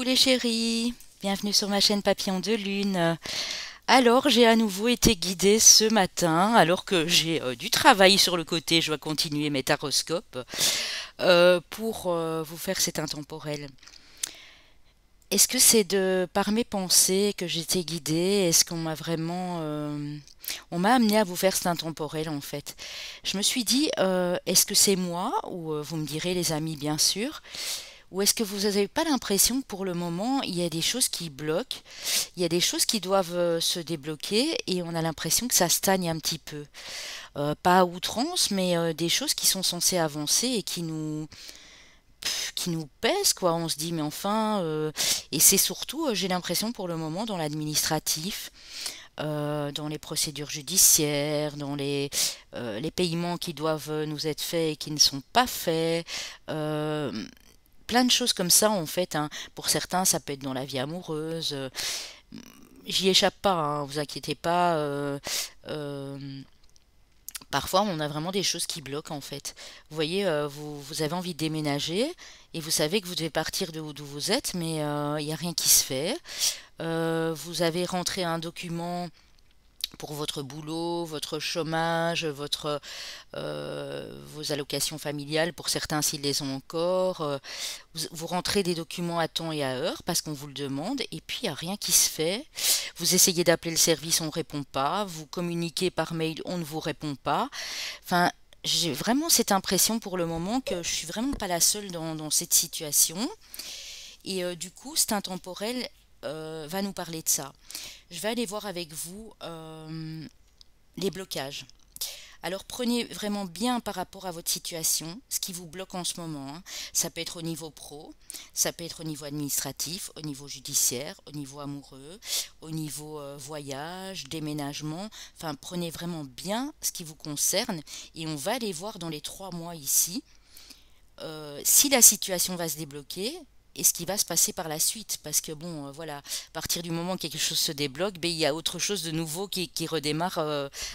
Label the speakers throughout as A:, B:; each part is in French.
A: les chéris, bienvenue sur ma chaîne Papillon de Lune. Alors j'ai à nouveau été guidée ce matin, alors que j'ai du travail sur le côté, je dois continuer mes taroscopes, pour vous faire cet intemporel. Est-ce que c'est de par mes pensées que j'ai été guidée? Est-ce qu'on m'a vraiment... on m'a amené à vous faire cet intemporel en fait. Je me suis dit, est-ce que c'est moi, ou vous me direz les amis bien sûr, ou est-ce que vous n'avez pas l'impression que pour le moment, il y a des choses qui bloquent, il y a des choses qui doivent se débloquer et on a l'impression que ça stagne un petit peu. Pas à outrance, mais des choses qui sont censées avancer et qui nous pèsent, quoi. On se dit, mais enfin, et c'est surtout, j'ai l'impression pour le moment, dans l'administratif, dans les procédures judiciaires, dans les paiements qui doivent nous être faits et qui ne sont pas faits. Plein de choses comme ça en fait, hein. Pour certains, ça peut être dans la vie amoureuse. J'y échappe pas, hein, vous inquiétez pas. Euh, Parfois, on a vraiment des choses qui bloquent en fait. Vous voyez, vous avez envie de déménager et vous savez que vous devez partir d'où vous êtes, mais il n'y a rien qui se fait. Vous avez rentré un document pour votre boulot, votre chômage, vos allocations familiales, pour certains s'ils les ont encore. Vous rentrez des documents à temps et à heure parce qu'on vous le demande et puis il n'y a rien qui se fait. Vous essayez d'appeler le service, on ne répond pas. Vous communiquez par mail, on ne vous répond pas. Enfin, j'ai vraiment cette impression pour le moment que je suis vraiment pas la seule dans cette situation. Et du coup, c'est intemporel va nous parler de ça. Je vais aller voir avec vous les blocages. Alors prenez vraiment bien par rapport à votre situation, ce qui vous bloque en ce moment, hein. Ça peut être au niveau pro, ça peut être au niveau administratif, au niveau judiciaire, au niveau amoureux, au niveau voyage, déménagement. Enfin, prenez vraiment bien ce qui vous concerne et on va aller voir dans les 3 mois ici si la situation va se débloquer et ce qui va se passer par la suite. Parce que bon, voilà, à partir du moment que quelque chose se débloque, ben, il y a autre chose de nouveau qui redémarre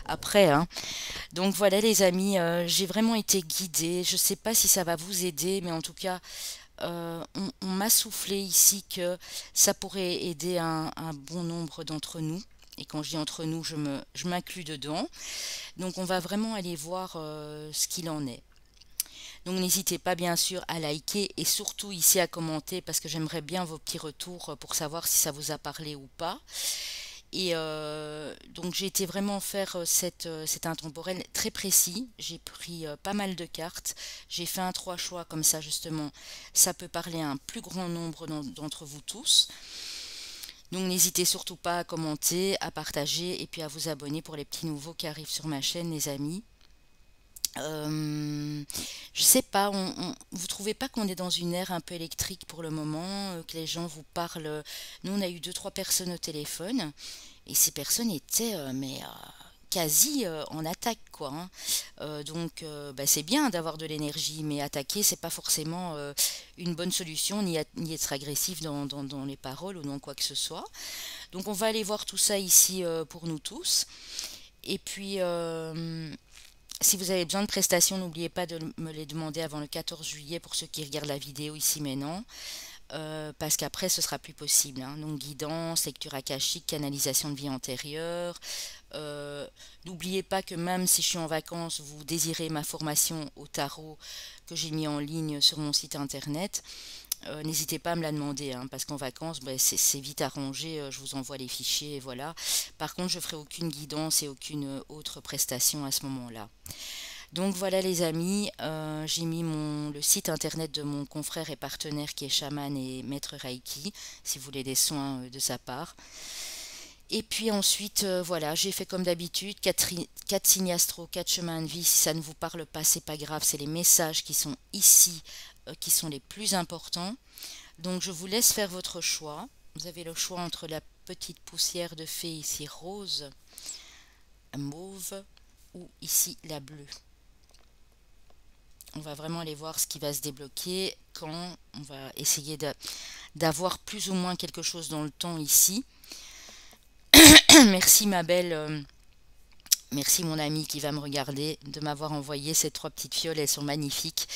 A: après, hein. Donc voilà les amis, j'ai vraiment été guidée. Je ne sais pas si ça va vous aider, mais en tout cas, on m'a soufflé ici que ça pourrait aider un bon nombre d'entre nous. Et quand je dis entre nous, je m'inclus dedans. Donc on va vraiment aller voir ce qu'il en est. Donc n'hésitez pas bien sûr à liker et surtout ici à commenter parce que j'aimerais bien vos petits retours pour savoir si ça vous a parlé ou pas. Et donc j'ai été vraiment faire cet intemporel très précis. J'ai pris pas mal de cartes. J'ai fait un 3 choix comme ça justement. Ça peut parler à un plus grand nombre d'entre vous tous. Donc n'hésitez surtout pas à commenter, à partager et puis à vous abonner pour les petits nouveaux qui arrivent sur ma chaîne les amis. Euh, je sais pas, vous trouvez pas qu'on est dans une ère un peu électrique pour le moment, que les gens vous parlent. Nous, on a eu deux, trois personnes au téléphone, et ces personnes étaient quasi en attaque, quoi, hein. Donc, bah, c'est bien d'avoir de l'énergie, mais attaquer, c'est pas forcément une bonne solution, ni être agressif dans les paroles ou dans quoi que ce soit. Donc, on va aller voir tout ça ici pour nous tous. Et puis, si vous avez besoin de prestations, n'oubliez pas de me les demander avant le 14 juillet pour ceux qui regardent la vidéo ici maintenant, parce qu'après ce sera plus possible, hein. Donc guidance, lecture akashique, canalisation de vie antérieure. Euh, N'oubliez pas que même si je suis en vacances, vous désirez ma formation au tarot que j'ai mis en ligne sur mon site internet. N'hésitez pas à me la demander, hein, parce qu'en vacances, ben, c'est vite arrangé, je vous envoie les fichiers et voilà. Par contre, je ferai aucune guidance et aucune autre prestation à ce moment-là. Donc voilà les amis, j'ai mis le site internet de mon confrère et partenaire qui est chaman et maître Reiki, si vous voulez des soins de sa part. Et puis ensuite, voilà, j'ai fait comme d'habitude, 4 signes astro, 4 chemins de vie. Si ça ne vous parle pas, c'est pas grave, c'est les messages qui sont ici qui sont les plus importants. Donc je vous laisse faire votre choix. Vous avez le choix entre la petite poussière de fée ici rose, mauve ou ici la bleue. On va vraiment aller voir ce qui va se débloquer quand on va essayer d'avoir plus ou moins quelque chose dans le temps ici. Merci ma belle, merci mon amie qui va me regarder de m'avoir envoyé ces 3 petites fioles, elles sont magnifiques.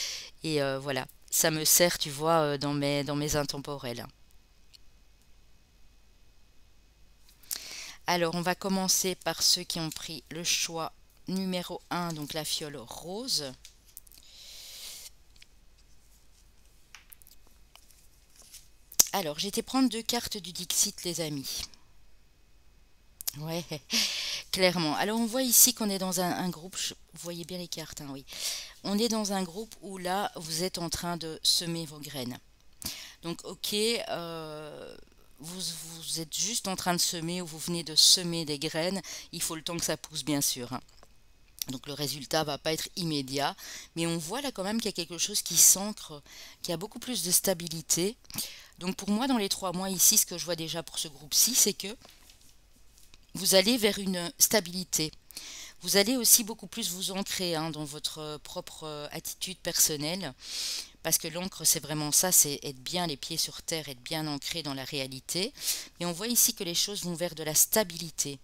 A: Et voilà, ça me sert, tu vois, dans mes intemporels. Alors, on va commencer par ceux qui ont pris le choix numéro 1, donc la fiole rose. Alors, j'ai été prendre 2 cartes du Dixit, les amis. Ouais, clairement. Alors, on voit ici qu'on est dans un groupe. Vous voyez bien les cartes, hein, oui. On est dans un groupe où là, vous êtes en train de semer vos graines. Donc, ok, vous êtes juste en train de semer ou vous venez de semer des graines. Il faut le temps que ça pousse, bien sûr, hein. Donc, le résultat va pas être immédiat. Mais on voit là quand même qu'il y a quelque chose qui s'ancre, qui a beaucoup plus de stabilité. Donc, pour moi, dans les 3 mois ici, ce que je vois déjà pour ce groupe-ci, c'est que vous allez vers une stabilité. Vous allez aussi beaucoup plus vous ancrer, hein, dans votre propre attitude personnelle, parce que l'ancre, c'est vraiment ça, c'est être bien les pieds sur terre, être bien ancré dans la réalité. Et on voit ici que les choses vont vers de la stabilité.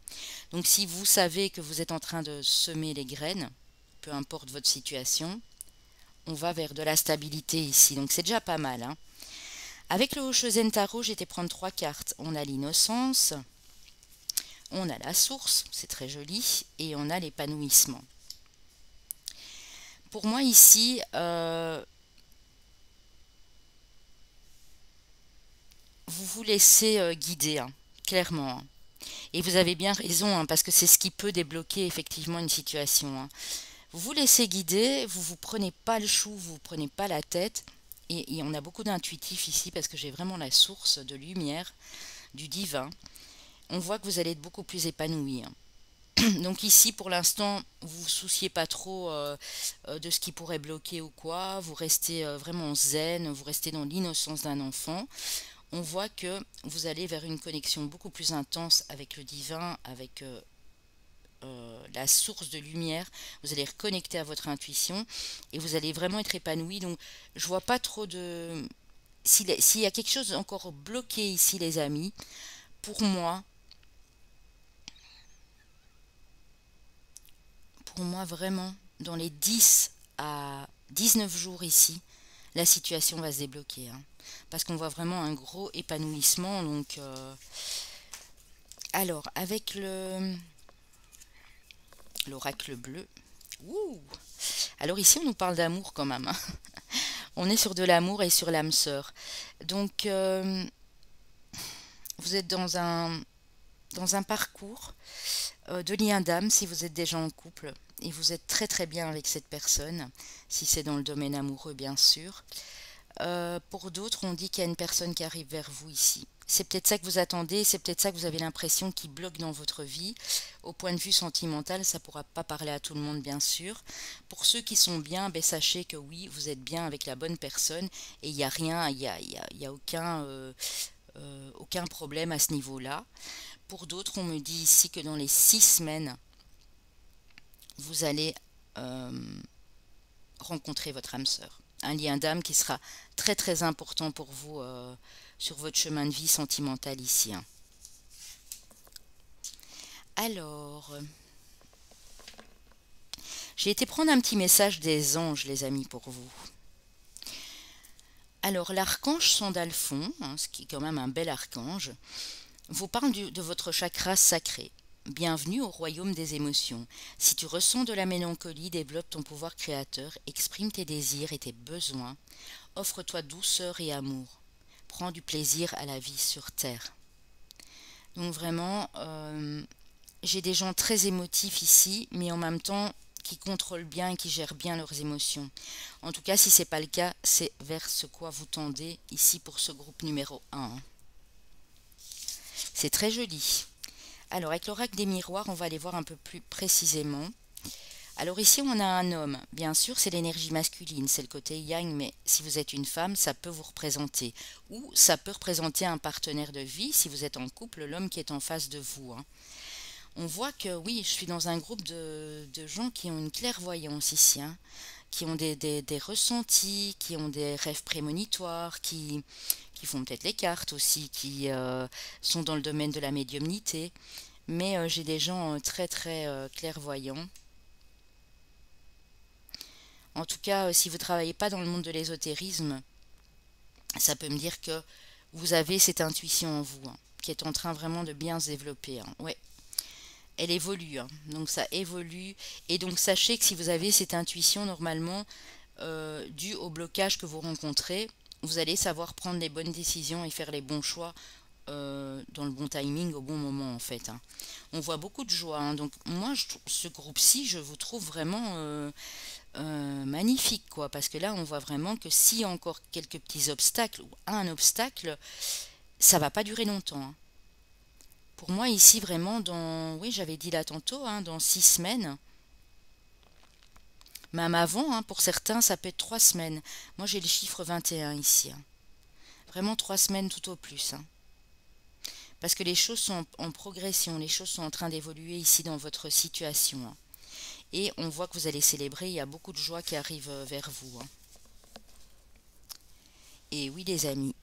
A: Donc si vous savez que vous êtes en train de semer les graines, peu importe votre situation, on va vers de la stabilité ici. Donc c'est déjà pas mal, hein. Avec le Oshozen Tarot, j'ai été prendre 3 cartes. On a l'innocence, on a la source, c'est très joli, et on a l'épanouissement. Pour moi ici, vous vous laissez guider, hein, clairement, hein. Et vous avez bien raison, hein, parce que c'est ce qui peut débloquer effectivement une situation, hein. Vous vous laissez guider, vous vous prenez pas le chou, vous vous prenez pas la tête. Et on a beaucoup d'intuitifs ici parce que j'ai vraiment la source de lumière, du divin. On voit que vous allez être beaucoup plus épanoui, hein. Donc ici, pour l'instant, vous vous souciez pas trop de ce qui pourrait bloquer ou quoi. Vous restez vraiment zen, vous restez dans l'innocence d'un enfant. On voit que vous allez vers une connexion beaucoup plus intense avec le divin, avec la source de lumière. Vous allez reconnecter à votre intuition et vous allez vraiment être épanoui. Donc, je vois pas trop de... S'il y a quelque chose encore bloqué ici, les amis, pour moi vraiment, dans les 10 à 19 jours ici, la situation va se débloquer, hein, parce qu'on voit vraiment un gros épanouissement. Donc, alors, avec l'oracle bleu, ouh, alors ici on nous parle d'amour quand même, hein. On est sur de l'amour et sur l'âme sœur. Donc, vous êtes dans un parcours de lien d'âme si vous êtes déjà en couple et vous êtes très très bien avec cette personne, si c'est dans le domaine amoureux bien sûr. Pour d'autres, on dit qu'il y a une personne qui arrive vers vous ici. C'est peut-être ça que vous attendez, c'est peut-être ça que vous avez l'impression qui bloque dans votre vie. Au point de vue sentimental, ça ne pourra pas parler à tout le monde, bien sûr. Pour ceux qui sont bien, ben, sachez que oui, vous êtes bien avec la bonne personne et il n'y a rien, il y a aucun problème à ce niveau-là. Pour d'autres, on me dit ici que dans les 6 semaines, vous allez rencontrer votre âme sœur. Un lien d'âme qui sera très très important pour vous sur votre chemin de vie sentimental ici, hein. Alors, j'ai été prendre un petit message des anges, les amis, pour vous. Alors, l'archange Sandalphon, hein, ce qui est quand même un bel archange, vous parle de votre chakra sacré. Bienvenue au royaume des émotions. Si tu ressens de la mélancolie, développe ton pouvoir créateur, exprime tes désirs et tes besoins, offre-toi douceur et amour. Prends du plaisir à la vie sur terre. Donc vraiment, j'ai des gens très émotifs ici, mais en même temps qui contrôlent bien et qui gèrent bien leurs émotions. En tout cas, si ce n'est pas le cas, c'est vers ce quoi vous tendez ici pour ce groupe numéro 1. C'est très joli. Alors, avec l'oracle des miroirs, on va aller voir un peu plus précisément. Alors ici, on a un homme. Bien sûr, c'est l'énergie masculine, c'est le côté yang, mais si vous êtes une femme, ça peut vous représenter. Ou ça peut représenter un partenaire de vie, si vous êtes en couple, l'homme qui est en face de vous, hein. On voit que, oui, je suis dans un groupe de gens qui ont une clairvoyance ici, hein, qui ont des ressentis, qui ont des rêves prémonitoires, qui font peut-être les cartes aussi, qui sont dans le domaine de la médiumnité. Mais j'ai des gens très très clairvoyants. En tout cas, si vous ne travaillez pas dans le monde de l'ésotérisme, ça peut me dire que vous avez cette intuition en vous, hein, qui est en train vraiment de bien se développer, hein. Ouais, elle évolue, hein. Donc ça évolue. Et donc sachez que si vous avez cette intuition, normalement, due au blocage que vous rencontrez, vous allez savoir prendre les bonnes décisions et faire les bons choix dans le bon timing, au bon moment en fait, hein. On voit beaucoup de joie, hein. Donc moi, ce groupe-ci, je vous trouve vraiment magnifique, quoi. Parce que là, on voit vraiment que s'il y a encore quelques petits obstacles ou un obstacle, ça va pas durer longtemps, hein. Pour moi, ici, vraiment, oui, j'avais dit là tantôt, hein, dans 6 semaines, même avant, hein, pour certains, ça peut être 3 semaines. Moi, j'ai le chiffre 21 ici, hein. Vraiment 3 semaines tout au plus, hein. Parce que les choses sont en progression, les choses sont en train d'évoluer ici dans votre situation, hein. Et on voit que vous allez célébrer, il y a beaucoup de joie qui arrive vers vous, hein. Et oui, les amis.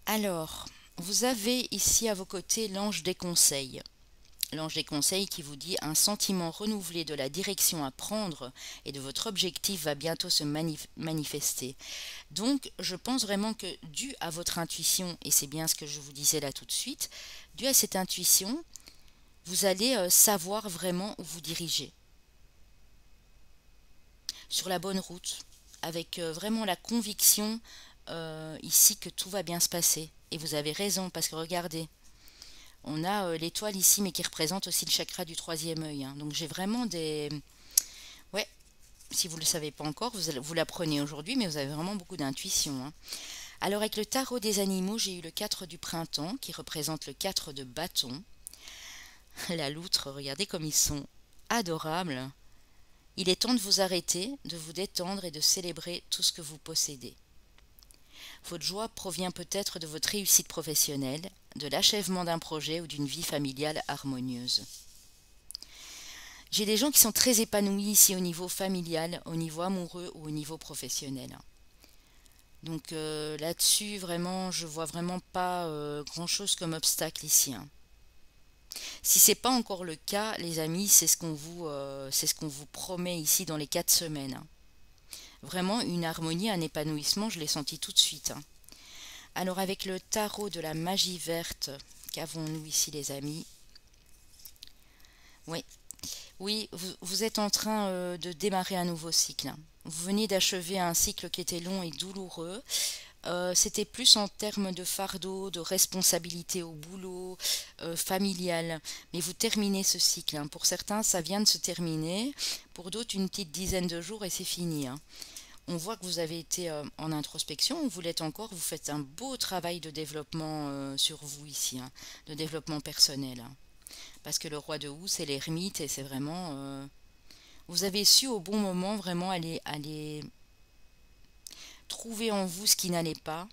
A: Alors, vous avez ici à vos côtés l'ange des conseils. L'ange des conseils qui vous dit un sentiment renouvelé de la direction à prendre et de votre objectif va bientôt se manifester. Donc, je pense vraiment que dû à votre intuition, et c'est bien ce que je vous disais là tout de suite, dû à cette intuition, vous allez savoir vraiment où vous diriger. Sur la bonne route, avec vraiment la conviction ici que tout va bien se passer. Et vous avez raison, parce que regardez, on a l'étoile ici, mais qui représente aussi le chakra du troisième œil, hein. Donc j'ai vraiment des... Ouais, si vous ne le savez pas encore, vous l'apprenez aujourd'hui, mais vous avez vraiment beaucoup d'intuition, hein. Alors avec le tarot des animaux, j'ai eu le 4 du printemps, qui représente le 4 de bâton. La loutre, regardez comme ils sont adorables. Il est temps de vous arrêter, de vous détendre et de célébrer tout ce que vous possédez. Votre joie provient peut-être de votre réussite professionnelle, de l'achèvement d'un projet ou d'une vie familiale harmonieuse. J'ai des gens qui sont très épanouis ici au niveau familial, au niveau amoureux ou au niveau professionnel. Donc là-dessus, vraiment, je vois vraiment pas grand-chose comme obstacle ici, hein. Si c'est pas encore le cas, les amis, c'est ce qu'on vous promet ici dans les 4 semaines, hein. Vraiment une harmonie, un épanouissement, je l'ai senti tout de suite, hein. Alors avec le tarot de la magie verte, qu'avons-nous ici les amis? Oui, oui, vous êtes en train de démarrer un nouveau cycle, hein. Vous venez d'achever un cycle qui était long et douloureux. C'était plus en termes de fardeau, de responsabilité au boulot, familial. Mais vous terminez ce cycle, hein. Pour certains, ça vient de se terminer. Pour d'autres, une petite dizaine de jours et c'est fini, hein. On voit que vous avez été en introspection, vous l'êtes encore, vous faites un beau travail de développement sur vous ici, hein, de développement personnel, hein. Parce que le roi de houx, c'est l'ermite et c'est vraiment... vous avez su au bon moment vraiment aller trouver en vous ce qui n'allait pas,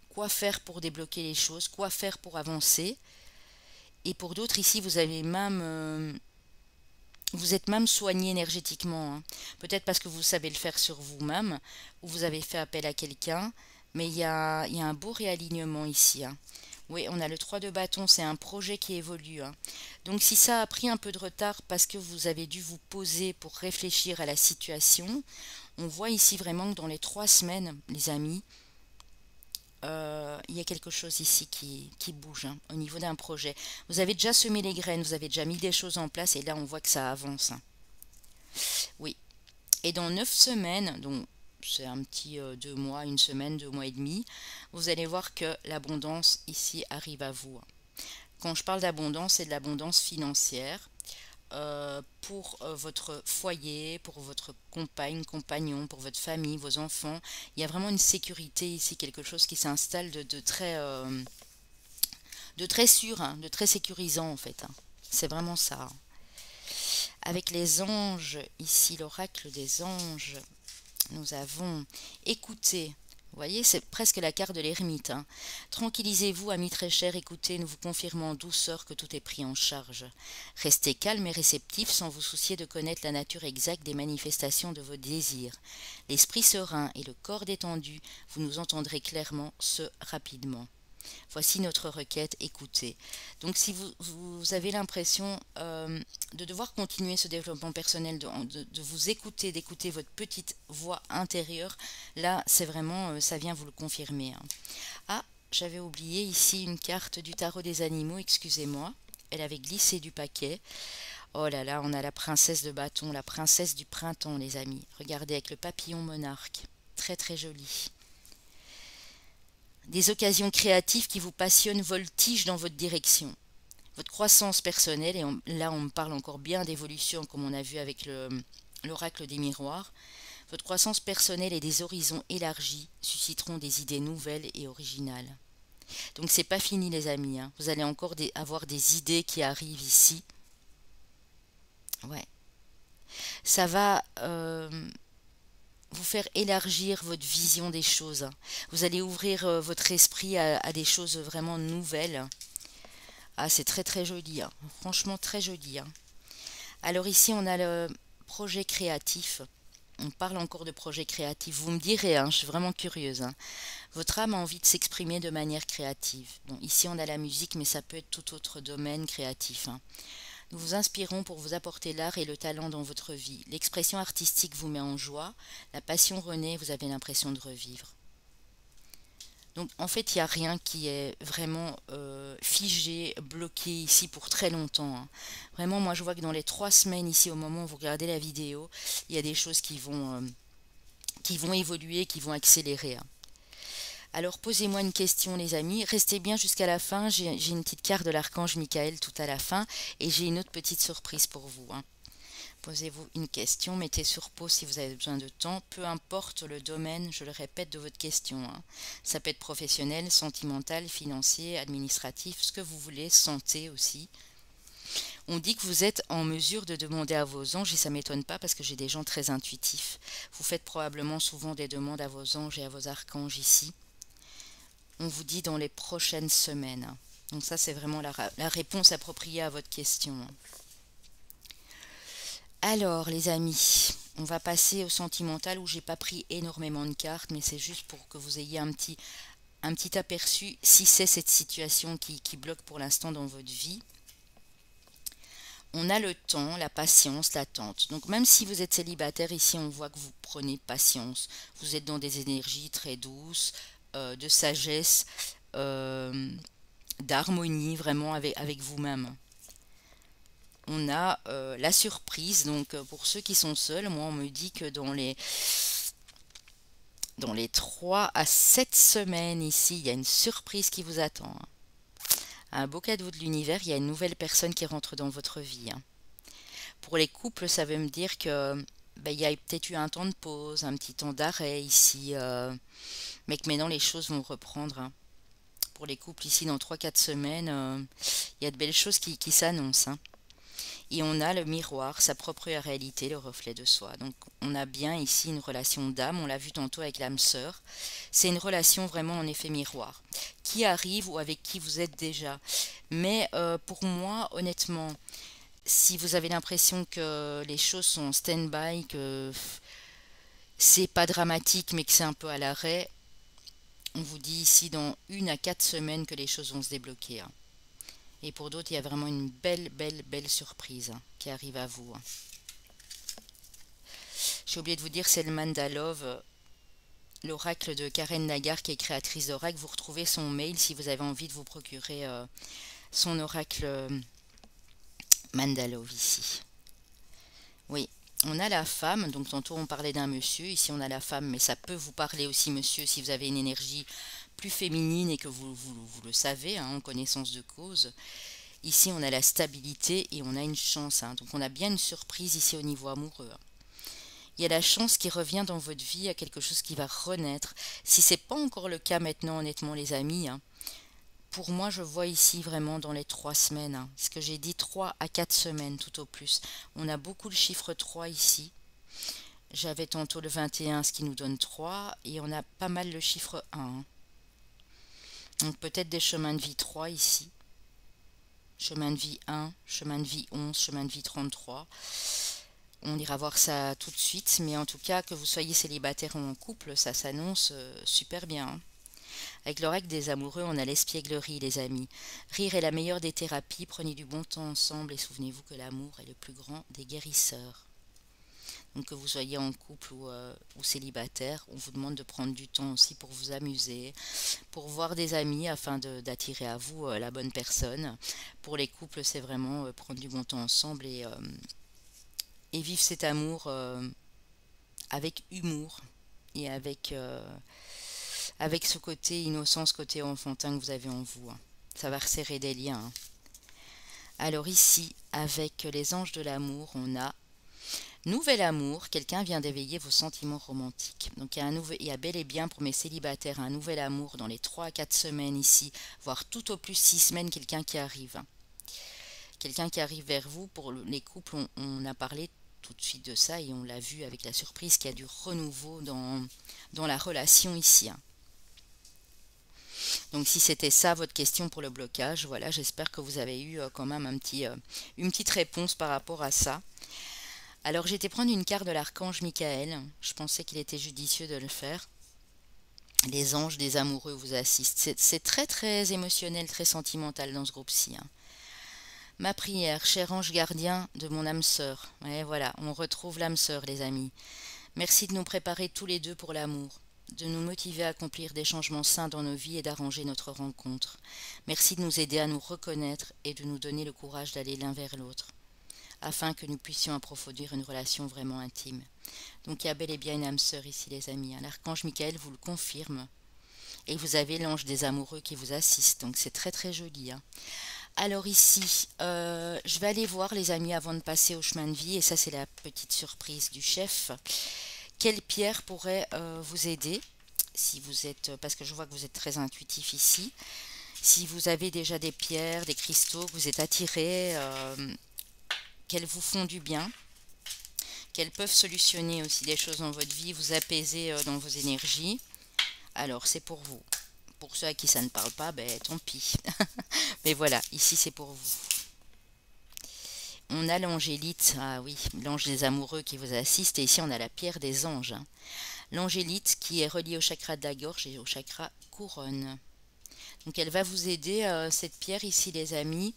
A: quoi faire pour débloquer les choses, quoi faire pour avancer. Et pour d'autres ici, vous êtes même soigné énergétiquement, hein. Peut-être parce que vous savez le faire sur vous-même, ou vous avez fait appel à quelqu'un, mais il y a un beau réalignement ici, hein. Oui, on a le 3 de bâton, c'est un projet qui évolue, hein. Donc si ça a pris un peu de retard parce que vous avez dû vous poser pour réfléchir à la situation, on voit ici vraiment que dans les 3 semaines, les amis, il y a quelque chose ici qui bouge, hein, au niveau d'un projet. Vous avez déjà semé les graines, vous avez déjà mis des choses en place et là on voit que ça avance, hein. Oui. Et dans 9 semaines, donc c'est un petit 2 mois, une semaine, 2 mois et demi, vous allez voir que l'abondance ici arrive à vous, hein. Quand je parle d'abondance, c'est de l'abondance financière pour votre foyer, pour votre compagne, compagnon, pour votre famille, vos enfants. Il y a vraiment une sécurité ici, quelque chose qui s'installe de très sûr, hein, de très sécurisant en fait, hein. C'est vraiment ça, hein. Avec les anges, ici l'oracle des anges, nous avons écouté. Vous voyez, c'est presque la carte de l'ermite, hein. Tranquillisez-vous, amis très chers, écoutez, nous vous confirmons en douceur que tout est pris en charge. Restez calme et réceptif sans vous soucier de connaître la nature exacte des manifestations de vos désirs. L'esprit serein et le corps détendu, vous nous entendrez clairement, ce rapidement. Voici notre requête, écoutez. Donc si vous avez l'impression de devoir continuer ce développement personnel, de vous écouter, d'écouter votre petite voix intérieure, là c'est vraiment, ça vient vous le confirmer, hein. Ah, j'avais oublié ici une carte du tarot des animaux, excusez-moi. elle avait glissé du paquet. Oh là là, on a la princesse de bâton, la princesse du printemps, les amis. Regardez avec le papillon monarque. Très très joli. Des occasions créatives qui vous passionnent voltigent dans votre direction. Votre croissance personnelle, et là on me parle encore bien d'évolution comme on a vu avec l'oracle des miroirs, votre croissance personnelle et des horizons élargis susciteront des idées nouvelles et originales. Donc c'est pas fini les amis, hein. Vous allez encore avoir des idées qui arrivent ici. Ouais. Ça va vous faire élargir votre vision des choses. Vous allez ouvrir votre esprit à des choses vraiment nouvelles. Ah, c'est très très joli, hein. Franchement très joli, hein. Alors ici, on a le projet créatif. On parle encore de projet créatif. Vous me direz, hein, je suis vraiment curieuse, hein. Votre âme a envie de s'exprimer de manière créative. Bon, ici, on a la musique, mais ça peut être tout autre domaine créatif, hein. Nous vous inspirons pour vous apporter l'art et le talent dans votre vie. L'expression artistique vous met en joie. La passion renaît, vous avez l'impression de revivre. Donc en fait, il n'y a rien qui est vraiment figé, bloqué ici pour très longtemps, hein. Vraiment, moi je vois que dans les 3 semaines ici, au moment où vous regardez la vidéo, il y a des choses qui vont évoluer, qui vont accélérer, hein. Alors posez-moi une question les amis, restez bien jusqu'à la fin, j'ai une petite carte de l'archange Michael tout à la fin et j'ai une autre petite surprise pour vous, hein. Posez-vous une question, mettez sur pause si vous avez besoin de temps, peu importe le domaine, je le répète, de votre question, hein. Ça peut être professionnel, sentimental, financier, administratif, ce que vous voulez, santé aussi. On dit que vous êtes en mesure de demander à vos anges, et ça ne m'étonne pas parce que j'ai des gens très intuitifs. Vous faites probablement souvent des demandes à vos anges et à vos archanges ici. On vous dit dans les prochaines semaines, hein. Donc ça, c'est vraiment la réponse appropriée à votre question, hein. Alors les amis, on va passer au sentimental où j'ai pas pris énormément de cartes, mais c'est juste pour que vous ayez un petit aperçu si c'est cette situation qui bloque pour l'instant dans votre vie. On a le temps, la patience, l'attente. Donc même si vous êtes célibataire, ici on voit que vous prenez patience. Vous êtes dans des énergies très douces, de sagesse, d'harmonie vraiment avec vous-même. On a la surprise, donc pour ceux qui sont seuls, moi on me dit que dans les 3 à 7 semaines ici, il y a une surprise qui vous attend, hein. Un beau cadeau de l'univers, il y a une nouvelle personne qui rentre dans votre vie, hein. Pour les couples, ça veut me dire que il y a peut-être eu un temps de pause, un petit temps d'arrêt ici, mais que maintenant les choses vont reprendre, hein. Pour les couples ici, dans 3-4 semaines, il y a de belles choses qui s'annoncent, hein. Et on a le miroir, sa propre réalité, le reflet de soi. Donc on a bien ici une relation d'âme, on l'a vu tantôt avec l'âme sœur. C'est une relation vraiment en effet miroir, qui arrive ou avec qui vous êtes déjà. Mais pour moi, honnêtement, si vous avez l'impression que les choses sont en stand-by, que c'est pas dramatique mais que c'est un peu à l'arrêt, on vous dit ici dans 1 à 4 semaines que les choses vont se débloquer, hein. Et pour d'autres, il y a vraiment une belle surprise, hein, qui arrive à vous, hein. J'ai oublié de vous dire, c'est le Mandalove, l'oracle de Karen Nagar, qui est créatrice d'oracle. Vous retrouvez son mail si vous avez envie de vous procurer son oracle Mandalove ici. Oui, on a la femme, donc tantôt on parlait d'un monsieur, ici on a la femme, mais ça peut vous parler aussi monsieur si vous avez une énergie plus féminine et que vous le savez, hein, en connaissance de cause. Ici on a la stabilité et on a une chance, hein. Donc on a bien une surprise ici au niveau amoureux, hein. Il y a la chance qui revient dans votre vie, à quelque chose qui va renaître. Si c'est pas encore le cas maintenant, honnêtement les amis, hein, pour moi je vois ici vraiment dans les 3 semaines, hein, ce que j'ai dit 3 à 4 semaines tout au plus. On a beaucoup le chiffre 3 ici. J'avais tantôt le 21, ce qui nous donne 3, et on a pas mal le chiffre 1, hein. Donc peut-être des chemins de vie 3 ici. Chemin de vie 1, chemin de vie 11, chemin de vie 33. On ira voir ça tout de suite, mais en tout cas, que vous soyez célibataire ou en couple, ça s'annonce super bien, hein. Avec l'oracle des amoureux, on a l'espièglerie, les amis. Rire est la meilleure des thérapies, prenez du bon temps ensemble et souvenez-vous que l'amour est le plus grand des guérisseurs. Donc que vous soyez en couple ou célibataire, on vous demande de prendre du temps aussi pour vous amuser, pour voir des amis afin d'attirer à vous la bonne personne. Pour les couples, c'est vraiment prendre du bon temps ensemble et vivre cet amour avec humour et avec ce côté innocent, ce côté enfantin que vous avez en vous, hein. Ça va resserrer des liens, hein. Alors ici, avec les anges de l'amour, on a nouvel amour, quelqu'un vient d'éveiller vos sentiments romantiques. Donc il y a bel et bien pour mes célibataires un nouvel amour dans les 3 à 4 semaines ici, voire tout au plus 6 semaines, quelqu'un qui arrive. Quelqu'un qui arrive vers vous. Pour les couples, on a parlé tout de suite de ça et on l'a vu avec la surprise qu'il y a du renouveau dans la relation ici, hein. Donc si c'était ça votre question pour le blocage, voilà, j'espère que vous avez eu quand même une petite réponse par rapport à ça. Alors j'ai été prendre une carte de l'archange Michael, je pensais qu'il était judicieux de le faire. Les anges des amoureux vous assistent. C'est très très émotionnel, très sentimental dans ce groupe-ci, hein. Ma prière, cher ange gardien de mon âme sœur. Ouais, voilà, on retrouve l'âme sœur, les amis. Merci de nous préparer tous les deux pour l'amour, de nous motiver à accomplir des changements sains dans nos vies et d'arranger notre rencontre. Merci de nous aider à nous reconnaître et de nous donner le courage d'aller l'un vers l'autre, afin que nous puissions approfondir une relation vraiment intime. Donc il y a bel et bien une âme sœur ici, les amis, hein. L'archange Michael vous le confirme. Et vous avez l'ange des amoureux qui vous assiste, donc c'est très très joli, hein. Alors ici, je vais aller voir les amis avant de passer au chemin de vie, et ça c'est la petite surprise du chef. Quelle pierre pourrait vous aider si vous êtes, parce que je vois que vous êtes très intuitif ici, si vous avez déjà des pierres, des cristaux, que vous êtes attirés, qu'elles vous font du bien, qu'elles peuvent solutionner aussi des choses dans votre vie, vous apaiser dans vos énergies. Alors c'est pour vous. Pour ceux à qui ça ne parle pas, ben tant pis. Mais voilà, ici c'est pour vous. On a l'angélite, ah oui, l'ange des amoureux qui vous assiste, et ici on a la pierre des anges, hein. L'angélite qui est reliée au chakra de la gorge et au chakra couronne. Donc elle va vous aider, cette pierre ici les amis,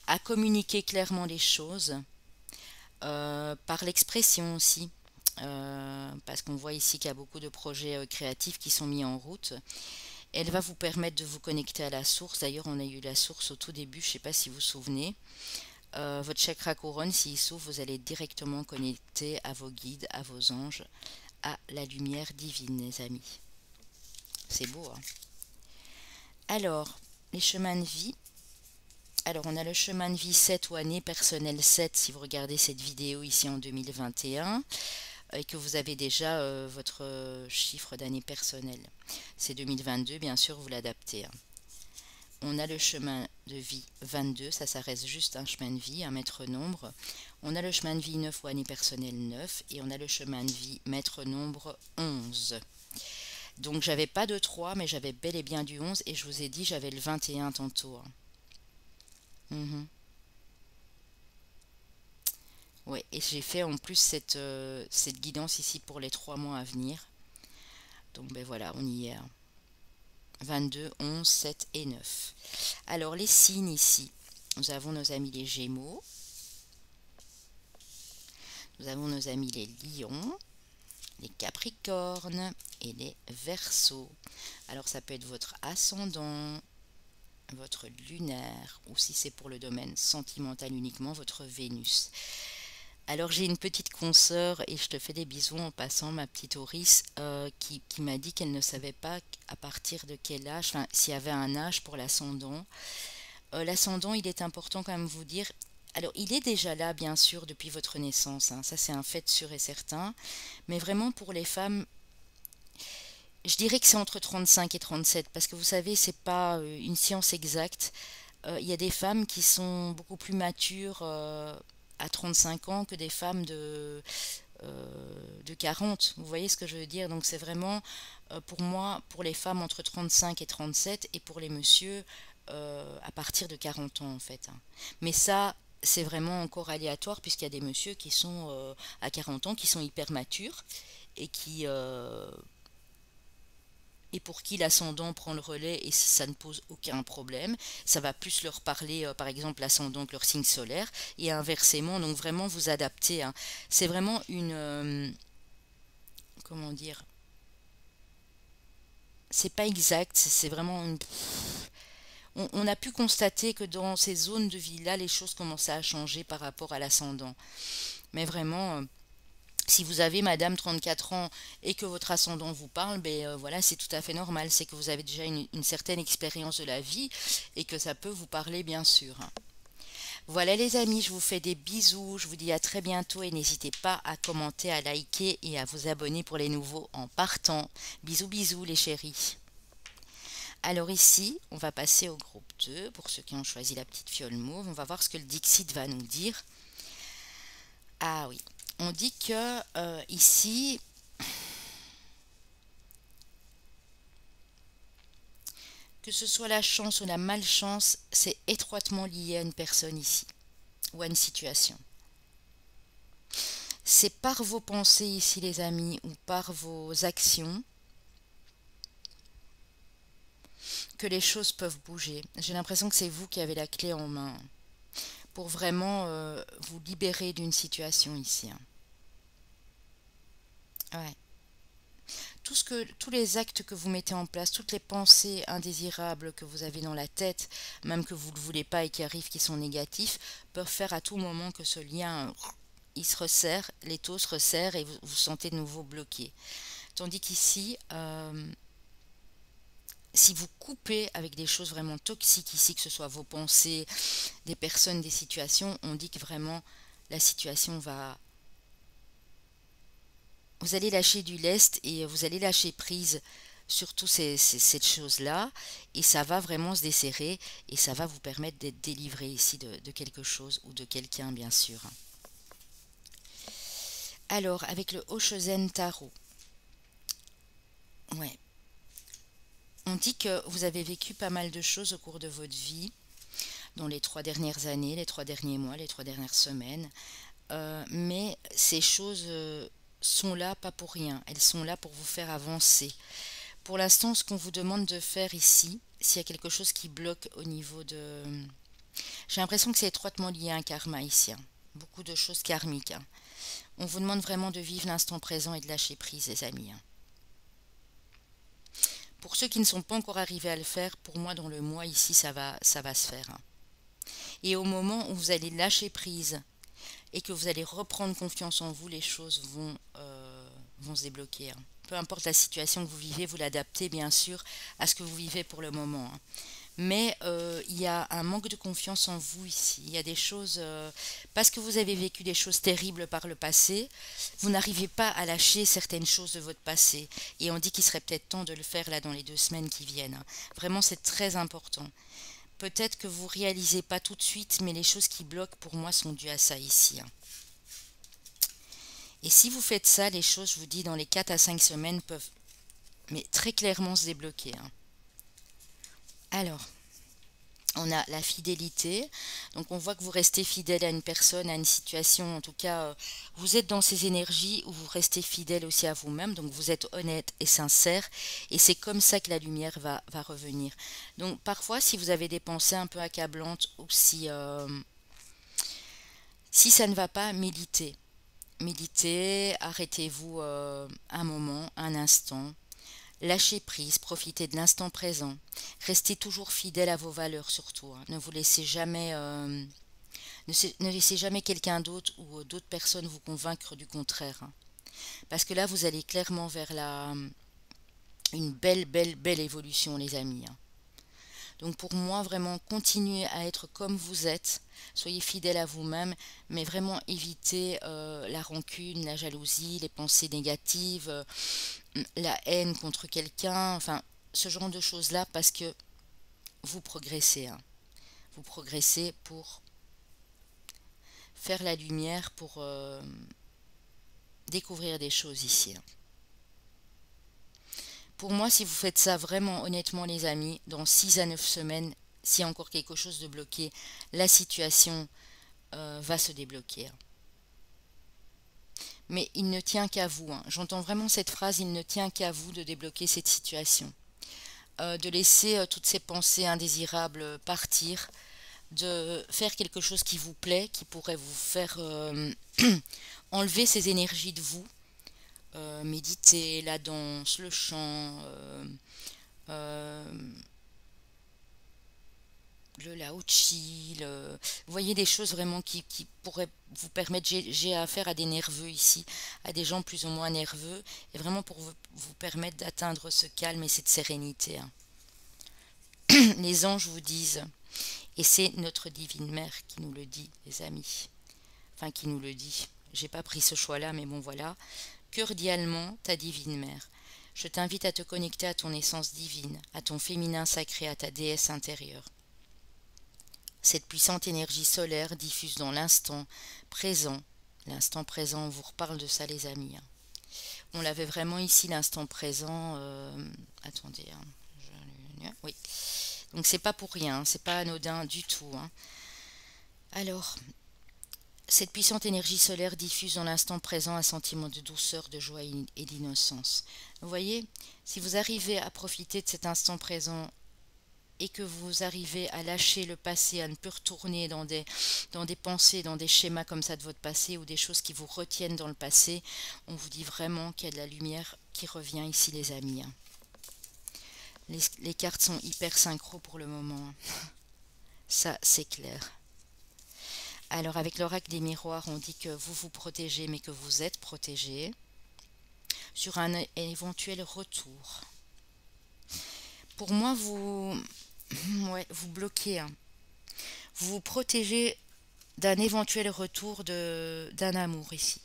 A: à communiquer clairement les choses, par l'expression aussi. Parce qu'on voit ici qu'il y a beaucoup de projets créatifs qui sont mis en route. Elle va vous permettre de vous connecter à la source. D'ailleurs, on a eu la source au tout début, je ne sais pas si vous vous souvenez. Votre chakra couronne, s'il s'ouvre, vous allez directement connecter à vos guides, à vos anges, à la lumière divine, les amis. C'est beau, hein? Alors, les chemins de vie. Alors, on a le chemin de vie 7 ou année personnelle 7, si vous regardez cette vidéo ici en 2021, et que vous avez déjà votre chiffre d'année personnelle. C'est 2022, bien sûr, vous l'adaptez, hein. On a le chemin de vie 22, ça reste juste un chemin de vie, un maître nombre. On a le chemin de vie 9 ou année personnelle 9, et on a le chemin de vie maître nombre 11. Donc j'avais pas de 3, mais j'avais bel et bien du 11, et je vous ai dit j'avais le 21 tantôt, hein. Ouais, et j'ai fait en plus cette guidance ici pour les 3 mois à venir. Donc ben voilà, on y est, hein. 22, 11, 7 et 9. Alors les signes ici, nous avons nos amis les Gémeaux, nous avons nos amis les Lions, les Capricornes et les Verseaux. Alors ça peut être votre ascendant, votre lunaire, ou si c'est pour le domaine sentimental uniquement, votre Vénus. Alors j'ai une petite consoeur, et je te fais des bisous en passant, ma petite Auris, qui m'a dit qu'elle ne savait pas à partir de quel âge, enfin s'il y avait un âge pour l'ascendant. L'ascendant, il est important quand même vous dire, alors il est déjà là bien sûr depuis votre naissance, hein, ça c'est un fait sûr et certain, mais vraiment pour les femmes, je dirais que c'est entre 35 et 37, parce que vous savez, c'est pas une science exacte. Il y a des femmes qui sont beaucoup plus matures à 35 ans que des femmes de 40. Vous voyez ce que je veux dire? Donc c'est vraiment, pour moi, pour les femmes entre 35 et 37, et pour les messieurs à partir de 40 ans en fait, hein. Mais ça, c'est vraiment encore aléatoire, puisqu'il y a des messieurs qui sont à 40 ans, qui sont hyper matures, et qui et pour qui l'ascendant prend le relais et ça ne pose aucun problème. Ça va plus leur parler, par exemple, l'ascendant que leur signe solaire, et inversement, donc vraiment vous adapter, hein. C'est vraiment une... comment dire? C'est pas exact, c'est vraiment une... On a pu constater que dans ces zones de vie-là, les choses commençaient à changer par rapport à l'ascendant. Mais vraiment, si vous avez Madame 34 ans et que votre ascendant vous parle, ben voilà, c'est tout à fait normal. C'est que vous avez déjà une certaine expérience de la vie et que ça peut vous parler, bien sûr. Voilà les amis, je vous fais des bisous. Je vous dis à très bientôt et n'hésitez pas à commenter, à liker et à vous abonner pour les nouveaux en partant. Bisous, bisous les chéris. Alors ici, on va passer au groupe 2. Pour ceux qui ont choisi la petite fiole mauve, on va voir ce que le Dixit va nous dire. Ah oui, on dit que ici, que ce soit la chance ou la malchance, c'est étroitement lié à une personne ici, ou à une situation. C'est par vos pensées ici les amis, ou par vos actions, que les choses peuvent bouger. J'ai l'impression que c'est vous qui avez la clé en main pour vraiment vous libérer d'une situation ici, hein. Ouais. Tous les actes que vous mettez en place, toutes les pensées indésirables que vous avez dans la tête, même que vous ne le voulez pas et qui arrivent, qui sont négatifs, peuvent faire à tout moment que ce lien, il se resserre, les taux se resserrent et vous vous sentez de nouveau bloqué. Tandis qu'ici, si vous coupez avec des choses vraiment toxiques ici, que ce soit vos pensées, des personnes, des situations, on dit que vraiment la situation va... Vous allez lâcher du lest et vous allez lâcher prise sur toutes ces choses-là et ça va vraiment se desserrer et ça va vous permettre d'être délivré ici de quelque chose ou de quelqu'un, bien sûr. Alors, avec le Oshozen Tarot, ouais, on dit que vous avez vécu pas mal de choses au cours de votre vie, dans les 3 dernières années, les 3 derniers mois, les 3 dernières semaines, mais ces choses sont là pas pour rien, elles sont là pour vous faire avancer. Pour l'instant, ce qu'on vous demande de faire ici, s'il y a quelque chose qui bloque au niveau de... J'ai l'impression que c'est étroitement lié à un karma ici, hein. Beaucoup de choses karmiques, hein. On vous demande vraiment de vivre l'instant présent et de lâcher prise, les amis, hein. Pour ceux qui ne sont pas encore arrivés à le faire, pour moi, dans le mois ici, ça va se faire, hein. Et au moment où vous allez lâcher prise et que vous allez reprendre confiance en vous, les choses vont se débloquer, hein. Peu importe la situation que vous vivez, vous l'adaptez bien sûr à ce que vous vivez pour le moment, hein. Mais il y a un manque de confiance en vous ici. Il y a des choses, parce que vous avez vécu des choses terribles par le passé, vous n'arrivez pas à lâcher certaines choses de votre passé. Et on dit qu'il serait peut-être temps de le faire là dans les 2 semaines qui viennent, hein. Vraiment, c'est très important. Peut-être que vous réalisez pas tout de suite, mais les choses qui bloquent pour moi sont dues à ça ici, hein. Et si vous faites ça, les choses, je vous dis, dans les 4 à 5 semaines peuvent mais très clairement se débloquer, hein. Alors, on a la fidélité. Donc on voit que vous restez fidèle à une personne, à une situation. En tout cas, vous êtes dans ces énergies où vous restez fidèle aussi à vous-même. Donc vous êtes honnête et sincère. Et c'est comme ça que la lumière va revenir. Donc parfois, si vous avez des pensées un peu accablantes ou si ça ne va pas, méditez. Méditez, arrêtez-vous un moment, un instant. Lâchez prise, profitez de l'instant présent. Restez toujours fidèle à vos valeurs surtout, hein. Ne vous laissez jamais, ne laissez jamais quelqu'un d'autre ou d'autres personnes vous convaincre du contraire, hein. Parce que là, vous allez clairement vers une belle, belle, belle évolution, les amis, hein. Donc pour moi, vraiment, continuez à être comme vous êtes. Soyez fidèle à vous-même, mais vraiment évitez la rancune, la jalousie, les pensées négatives, la haine contre quelqu'un, enfin, ce genre de choses-là, parce que vous progressez, hein. Vous progressez pour faire la lumière, pour découvrir des choses ici, hein. Pour moi, si vous faites ça vraiment honnêtement, les amis, dans 6 à 9 semaines, s'il y a encore quelque chose de bloqué, la situation va se débloquer, hein. Mais il ne tient qu'à vous, hein. J'entends vraiment cette phrase, il ne tient qu'à vous de débloquer cette situation. de laisser toutes ces pensées indésirables partir, de faire quelque chose qui vous plaît, qui pourrait vous faire enlever ces énergies de vous. Méditer, la danse, le chant, euh, le lao-chi, vous voyez des choses vraiment qui pourraient vous permettre, j'ai affaire à des nerveux ici, à des gens plus ou moins nerveux, et vraiment pour vous permettre d'atteindre ce calme et cette sérénité, hein. Les anges vous disent, et c'est notre divine mère qui nous le dit, les amis, enfin qui nous le dit, j'ai pas pris ce choix-là, mais bon voilà, cordialement ta divine mère. Je t'invite à te connecter à ton essence divine, à ton féminin sacré, à ta déesse intérieure. Cette puissante énergie solaire diffuse dans l'instant présent. L'instant présent, on vous reparle de ça les amis, hein. On l'avait vraiment ici, l'instant présent. Attendez, hein, oui. Donc c'est pas pour rien, hein, c'est pas anodin du tout, hein. Alors, cette puissante énergie solaire diffuse dans l'instant présent un sentiment de douceur, de joie et d'innocence. Vous voyez, si vous arrivez à profiter de cet instant présent et que vous arrivez à lâcher le passé, à ne plus retourner dans des pensées, dans des schémas comme ça de votre passé ou des choses qui vous retiennent dans le passé, on vous dit vraiment qu'il y a de la lumière qui revient ici les amis, hein. Les cartes sont hyper synchro pour le moment, hein. Ça c'est clair. Alors avec l'oracle des miroirs, on dit que vous vous protégez mais que vous êtes protégé sur un éventuel retour. Pour moi, ouais, vous bloquez, hein. Vous vous protégez d'un éventuel retour d'un amour ici,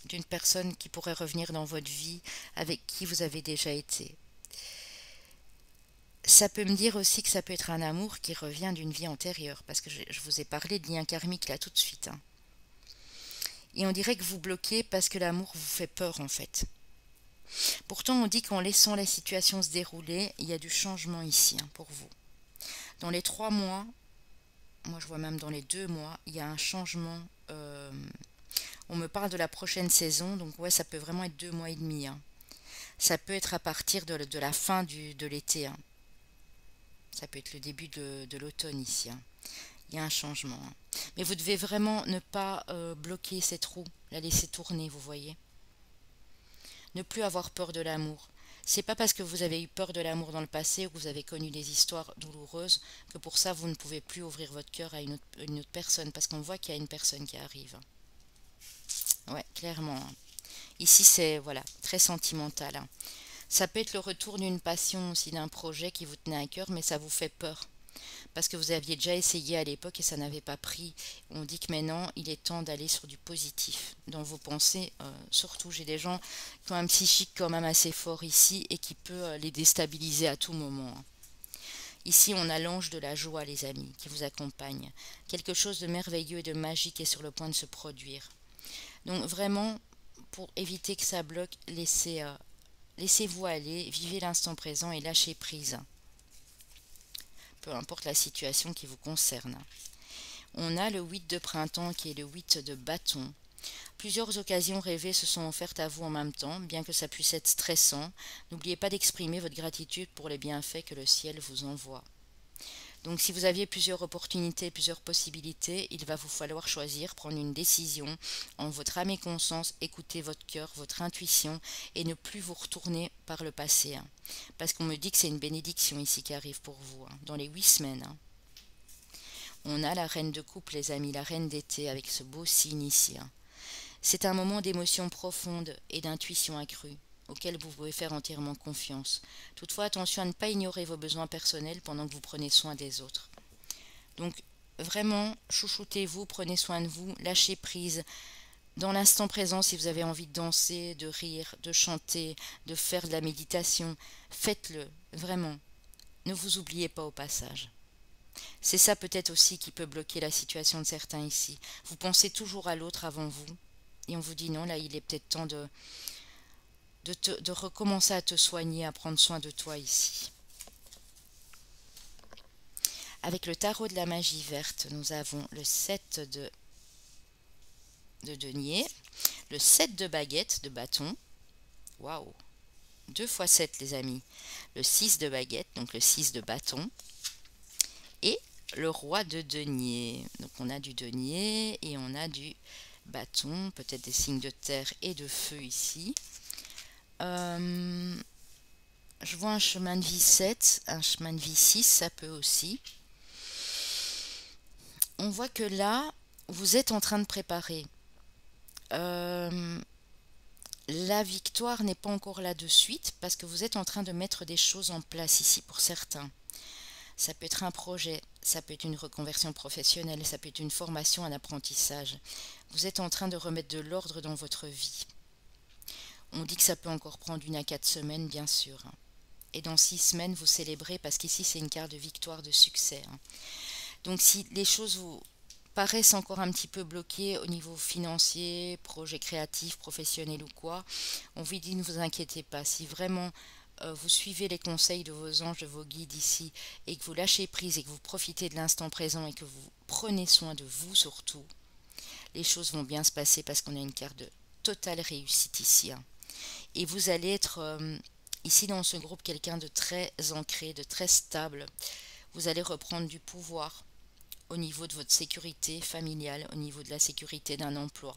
A: d'une personne qui pourrait revenir dans votre vie, avec qui vous avez déjà été. Ça peut me dire aussi que ça peut être un amour qui revient d'une vie antérieure, parce que je vous ai parlé de lien karmique là tout de suite, hein. Et on dirait que vous bloquez parce que l'amour vous fait peur en fait. Pourtant, on dit qu'en laissant la situation se dérouler, il y a du changement ici, hein, pour vous. Dans les 3 mois, moi je vois même dans les 2 mois, il y a un changement. On me parle de la prochaine saison, donc ouais, ça peut vraiment être 2 mois et demi, hein. Ça peut être à partir de la fin de l'été, hein. Ça peut être le début de l'automne ici, hein. Il y a un changement, hein. Mais vous devez vraiment ne pas bloquer cette roue, la laisser tourner, vous voyez. Ne plus avoir peur de l'amour. C'est pas parce que vous avez eu peur de l'amour dans le passé ou que vous avez connu des histoires douloureuses que pour ça vous ne pouvez plus ouvrir votre cœur à une autre personne, parce qu'on voit qu'il y a une personne qui arrive. Ouais, clairement, hein. Ici c'est voilà, très sentimental, hein. Ça peut être le retour d'une passion aussi, d'un projet qui vous tenait à cœur, mais ça vous fait peur. Parce que vous aviez déjà essayé à l'époque et ça n'avait pas pris. On dit que maintenant, il est temps d'aller sur du positif. Dans vos pensées, surtout, j'ai des gens qui ont un psychique quand même assez fort ici et qui peut les déstabiliser à tout moment, hein. Ici, on a l'ange de la joie, les amis, qui vous accompagne. Quelque chose de merveilleux et de magique est sur le point de se produire. Donc vraiment, pour éviter que ça bloque, laissez-vous aller, vivez l'instant présent et lâchez prise, peu importe la situation qui vous concerne. On a le 8 de printemps qui est le 8 de bâton. Plusieurs occasions rêvées se sont offertes à vous en même temps, bien que ça puisse être stressant. N'oubliez pas d'exprimer votre gratitude pour les bienfaits que le ciel vous envoie. Donc si vous aviez plusieurs opportunités, plusieurs possibilités, il va vous falloir choisir, prendre une décision en votre âme et conscience, écouter votre cœur, votre intuition et ne plus vous retourner par le passé, hein. Parce qu'on me dit que c'est une bénédiction ici qui arrive pour vous, hein, dans les 8 semaines, hein. On a la reine de coupe, les amis, la reine d'été avec ce beau signe ici, hein. C'est un moment d'émotion profonde et d'intuition accrue, auquel vous pouvez faire entièrement confiance. Toutefois, attention à ne pas ignorer vos besoins personnels pendant que vous prenez soin des autres. Donc, vraiment, chouchoutez-vous, prenez soin de vous, lâchez prise. Dans l'instant présent, si vous avez envie de danser, de rire, de chanter, de faire de la méditation, faites-le, vraiment. Ne vous oubliez pas au passage. C'est ça peut-être aussi qui peut bloquer la situation de certains ici. Vous pensez toujours à l'autre avant vous, et on vous dit non, là il est peut-être temps de recommencer à te soigner, à prendre soin de toi ici. Avec le tarot de la magie verte, nous avons le 7 de denier, le 7 de baguette, de bâton. Waouh! 2 fois 7 les amis, le 6 de baguette, donc le 6 de bâton, et le roi de denier. Donc on a du denier et on a du bâton, peut-être des signes de terre et de feu ici. Je vois un chemin de vie 7, un chemin de vie 6, ça peut aussi. On voit que là, vous êtes en train de préparer. La victoire n'est pas encore là de suite parce que vous êtes en train de mettre des choses en place ici pour certains. Ça peut être un projet, ça peut être une reconversion professionnelle, ça peut être une formation, un apprentissage. Vous êtes en train de remettre de l'ordre dans votre vie. On dit que ça peut encore prendre 1 à 4 semaines, bien sûr. Et dans 6 semaines, vous célébrez parce qu'ici, c'est une carte de victoire, de succès. Donc si les choses vous paraissent encore un petit peu bloquées au niveau financier, projet créatif, professionnel ou quoi, on vous dit ne vous inquiétez pas. Si vraiment vous suivez les conseils de vos anges, de vos guides ici, et que vous lâchez prise et que vous profitez de l'instant présent et que vous prenez soin de vous surtout, les choses vont bien se passer parce qu'on a une carte de totale réussite ici. Et vous allez être ici dans ce groupe quelqu'un de très ancré, de très stable. Vous allez reprendre du pouvoir au niveau de votre sécurité familiale, au niveau de la sécurité d'un emploi.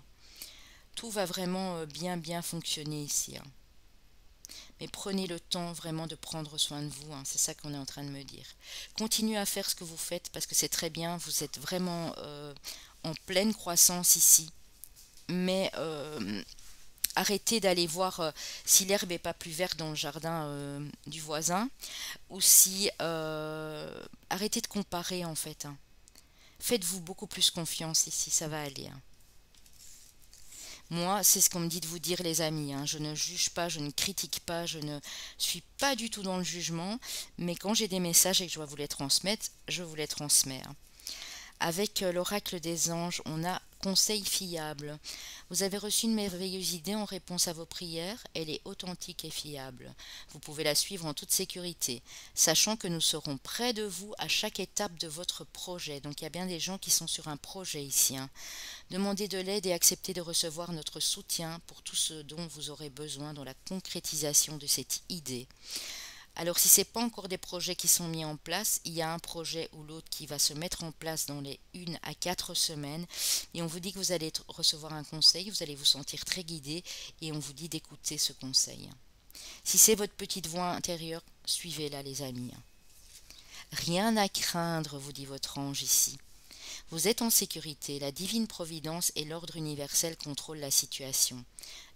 A: Tout va vraiment bien fonctionner ici. Mais prenez le temps vraiment de prendre soin de vous, c'est ça qu'on est en train de me dire. Continuez à faire ce que vous faites parce que c'est très bien, vous êtes vraiment en pleine croissance ici. Mais arrêtez d'aller voir si l'herbe n'est pas plus verte dans le jardin du voisin ou si arrêtez de comparer en fait. Faites-vous beaucoup plus confiance ici, ça va aller. Moi, c'est ce qu'on me dit de vous dire les amis. Je ne juge pas, je ne critique pas, je ne suis pas du tout dans le jugement. Mais quand j'ai des messages et que je dois vous les transmettre, je vous les transmets. Avec l'oracle des anges, on a conseil fiable. Vous avez reçu une merveilleuse idée en réponse à vos prières. Elle est authentique et fiable. Vous pouvez la suivre en toute sécurité, sachant que nous serons près de vous à chaque étape de votre projet. Donc il y a bien des gens qui sont sur un projet ici. Demandez de l'aide et acceptez de recevoir notre soutien pour tout ce dont vous aurez besoin dans la concrétisation de cette idée. Alors si ce n'est pas encore des projets qui sont mis en place, il y a un projet ou l'autre qui va se mettre en place dans les 1 à 4 semaines et on vous dit que vous allez recevoir un conseil, vous allez vous sentir très guidé et on vous dit d'écouter ce conseil. Si c'est votre petite voix intérieure, suivez-la les amis. Rien à craindre, vous dit votre ange ici. Vous êtes en sécurité, la divine providence et l'ordre universel contrôlent la situation,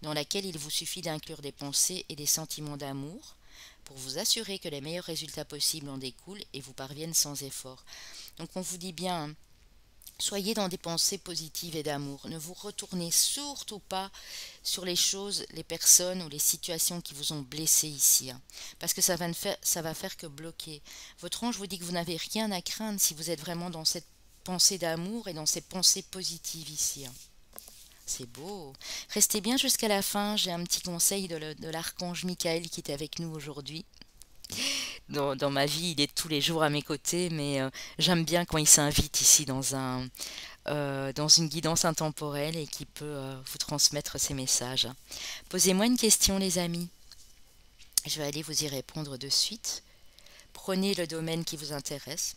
A: dans laquelle il vous suffit d'inclure des pensées et des sentiments d'amour, pour vous assurer que les meilleurs résultats possibles en découlent et vous parviennent sans effort. Donc on vous dit bien, soyez dans des pensées positives et d'amour. Ne vous retournez surtout pas sur les choses, les personnes ou les situations qui vous ont blessé ici. Parce que ça va faire que bloquer. Votre ange vous dit que vous n'avez rien à craindre si vous êtes vraiment dans cette pensée d'amour et dans ces pensées positives ici. C'est beau. Restez bien jusqu'à la fin. J'ai un petit conseil de l'archange Michael qui est avec nous aujourd'hui. Dans ma vie, il est tous les jours à mes côtés, mais j'aime bien quand il s'invite ici dans une guidance intemporelle et qui peut vous transmettre ses messages. Posez-moi une question, les amis. Je vais aller vous y répondre de suite. Prenez le domaine qui vous intéresse,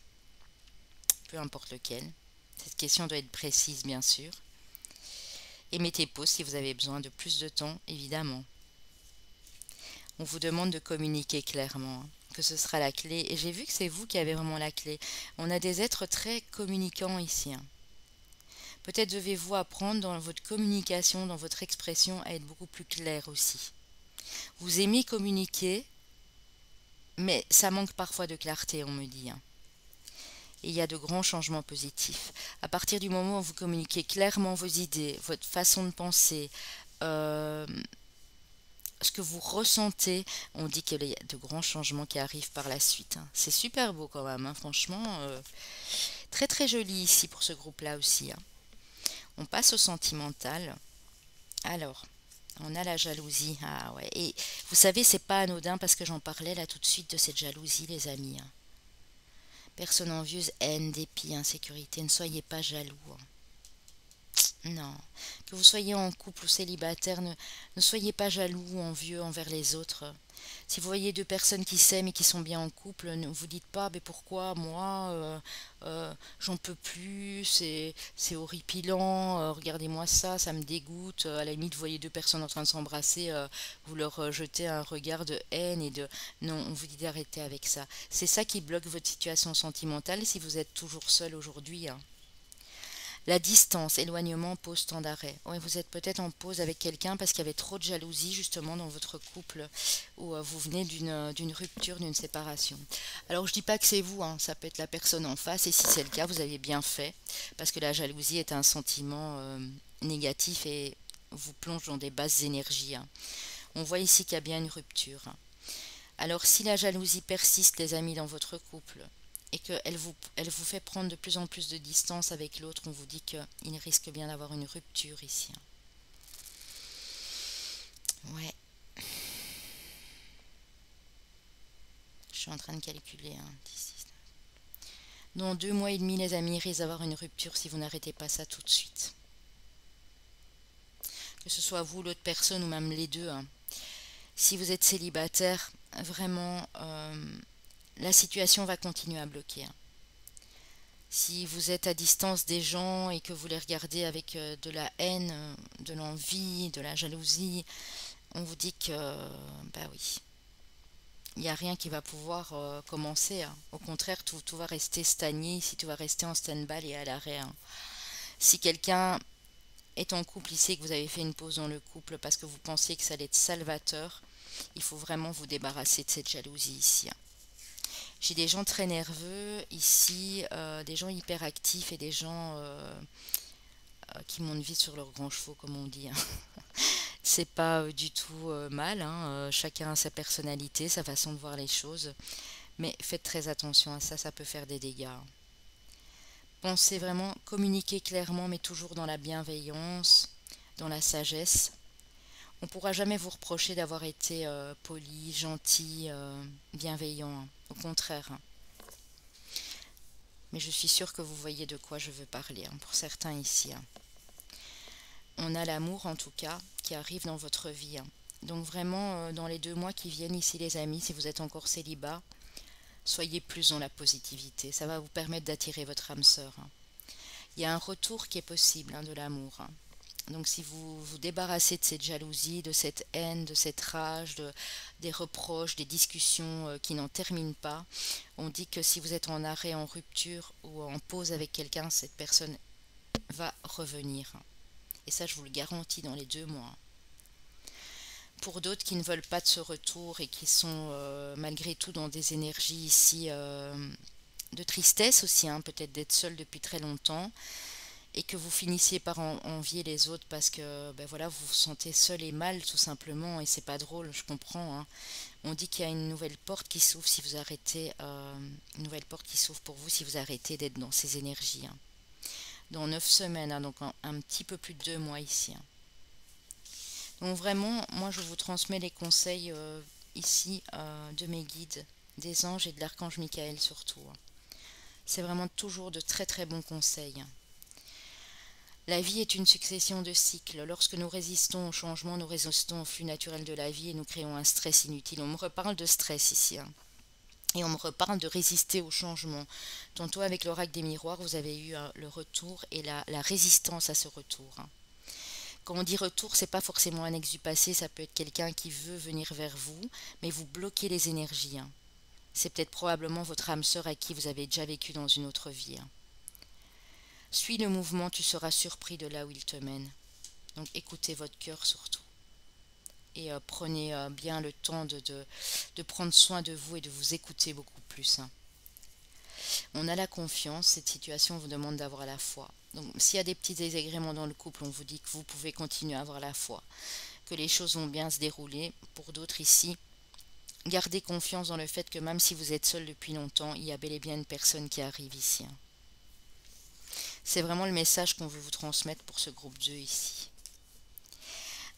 A: peu importe lequel. Cette question doit être précise, bien sûr. Et mettez pause si vous avez besoin de plus de temps, évidemment. On vous demande de communiquer clairement, que ce sera la clé. Et j'ai vu que c'est vous qui avez vraiment la clé. On a des êtres très communicants ici. Peut-être devez-vous apprendre dans votre communication, dans votre expression, à être beaucoup plus clair aussi. Vous aimez communiquer, mais ça manque parfois de clarté, on me dit. Et il y a de grands changements positifs. À partir du moment où vous communiquez clairement vos idées, votre façon de penser, ce que vous ressentez, on dit qu'il y a de grands changements qui arrivent par la suite. C'est super beau quand même, franchement. Très très joli ici pour ce groupe-là aussi. On passe au sentimental. Alors, on a la jalousie. Ah ouais. Et vous savez, c'est pas anodin parce que j'en parlais là tout de suite de cette jalousie, les amis. Personne envieuse, haine, dépit, insécurité. Ne soyez pas jaloux. Non. Que vous soyez en couple ou célibataire, ne soyez pas jaloux ou envieux envers les autres. Si vous voyez deux personnes qui s'aiment et qui sont bien en couple, ne vous dites pas, mais pourquoi moi, j'en peux plus, c'est horripilant, regardez-moi ça, ça me dégoûte. À la limite, vous voyez deux personnes en train de s'embrasser, vous leur jetez un regard de haine et de... Non, on vous dit d'arrêter avec ça. C'est ça qui bloque votre situation sentimentale si vous êtes toujours seul aujourd'hui, hein. La distance, éloignement pose tant d'arrêt. Ouais, vous êtes peut-être en pause avec quelqu'un parce qu'il y avait trop de jalousie justement dans votre couple ou vous venez d'une rupture, d'une séparation. Alors je dis pas que c'est vous, hein, ça peut être la personne en face et si c'est le cas, vous avez bien fait parce que la jalousie est un sentiment négatif et vous plonge dans des basses énergies, hein. On voit ici qu'il y a bien une rupture, hein. Alors si la jalousie persiste, les amis, dans votre couple, et elle vous fait prendre de plus en plus de distance avec l'autre, on vous dit qu'il risque bien d'avoir une rupture ici, hein. Ouais, je suis en train de calculer, hein. Dans 2 mois et demi, les amis, il risque d'avoir une rupture si vous n'arrêtez pas ça tout de suite. Que ce soit vous, l'autre personne ou même les deux, hein. Si vous êtes célibataire, vraiment, la situation va continuer à bloquer, hein. Si vous êtes à distance des gens et que vous les regardez avec de la haine, de l'envie, de la jalousie, on vous dit que, bah oui, il n'y a rien qui va pouvoir commencer, hein. Au contraire, tout va rester stagné, si tout va rester en stand-by et à l'arrêt, hein. Si quelqu'un est en couple ici et que vous avez fait une pause dans le couple parce que vous pensiez que ça allait être salvateur, il faut vraiment vous débarrasser de cette jalousie ici, hein. J'ai des gens très nerveux ici, des gens hyperactifs et des gens qui montent vite sur leurs grands chevaux, comme on dit, hein. C'est pas du tout mal, hein, chacun a sa personnalité, sa façon de voir les choses, mais faites très attention à ça, ça peut faire des dégâts, hein. Pensez vraiment, communiquer clairement, mais toujours dans la bienveillance, dans la sagesse. On ne pourra jamais vous reprocher d'avoir été poli, gentil, bienveillant, hein. Au contraire, hein. Mais je suis sûre que vous voyez de quoi je veux parler, hein, pour certains ici, hein. On a l'amour en tout cas qui arrive dans votre vie, hein. Donc vraiment, dans les 2 mois qui viennent ici les amis, si vous êtes encore célibat, soyez plus dans la positivité. Ça va vous permettre d'attirer votre âme sœur, hein. Il y a un retour qui est possible, hein, de l'amour, hein. Donc si vous vous débarrassez de cette jalousie, de cette haine, de cette rage, des reproches, des discussions qui n'en terminent pas, on dit que si vous êtes en arrêt, en rupture ou en pause avec quelqu'un, cette personne va revenir, hein. Et ça, je vous le garantis dans les 2 mois. Pour d'autres qui ne veulent pas de ce retour et qui sont malgré tout dans des énergies ici de tristesse aussi, hein, peut-être d'être seul depuis très longtemps et que vous finissiez par envier les autres parce que ben voilà, vous vous sentez seul et mal tout simplement et c'est pas drôle, je comprends, hein. On dit qu'il y a une nouvelle porte qui s'ouvre si vous arrêtez, une nouvelle porte qui s'ouvre pour vous si vous arrêtez d'être dans ces énergies, hein. Dans 9 semaines, hein, donc un petit peu plus de 2 mois ici, hein. Donc vraiment, moi je vous transmets les conseils ici de mes guides, des anges et de l'archange Michael surtout, hein. C'est vraiment toujours de très très bons conseils, hein. La vie est une succession de cycles. Lorsque nous résistons au changement, nous résistons au flux naturel de la vie et nous créons un stress inutile. On me reparle de stress ici, hein. Et on me reparle de résister au changement. Tantôt avec l'oracle des miroirs, vous avez eu le retour et la résistance à ce retour, hein. Quand on dit retour, c'est pas forcément un ex du passé, ça peut être quelqu'un qui veut venir vers vous, mais vous bloquez les énergies, hein. C'est peut-être probablement votre âme sœur à qui vous avez déjà vécu dans une autre vie, hein. Suis le mouvement, tu seras surpris de là où il te mène. Donc écoutez votre cœur surtout. Et prenez bien le temps de prendre soin de vous et de vous écouter beaucoup plus, hein. On a la confiance, cette situation vous demande d'avoir la foi. Donc s'il y a des petits désagréments dans le couple, on vous dit que vous pouvez continuer à avoir la foi, que les choses vont bien se dérouler. Pour d'autres ici, gardez confiance dans le fait que même si vous êtes seul depuis longtemps, il y a bel et bien une personne qui arrive ici, hein. C'est vraiment le message qu'on veut vous transmettre pour ce groupe 2 ici.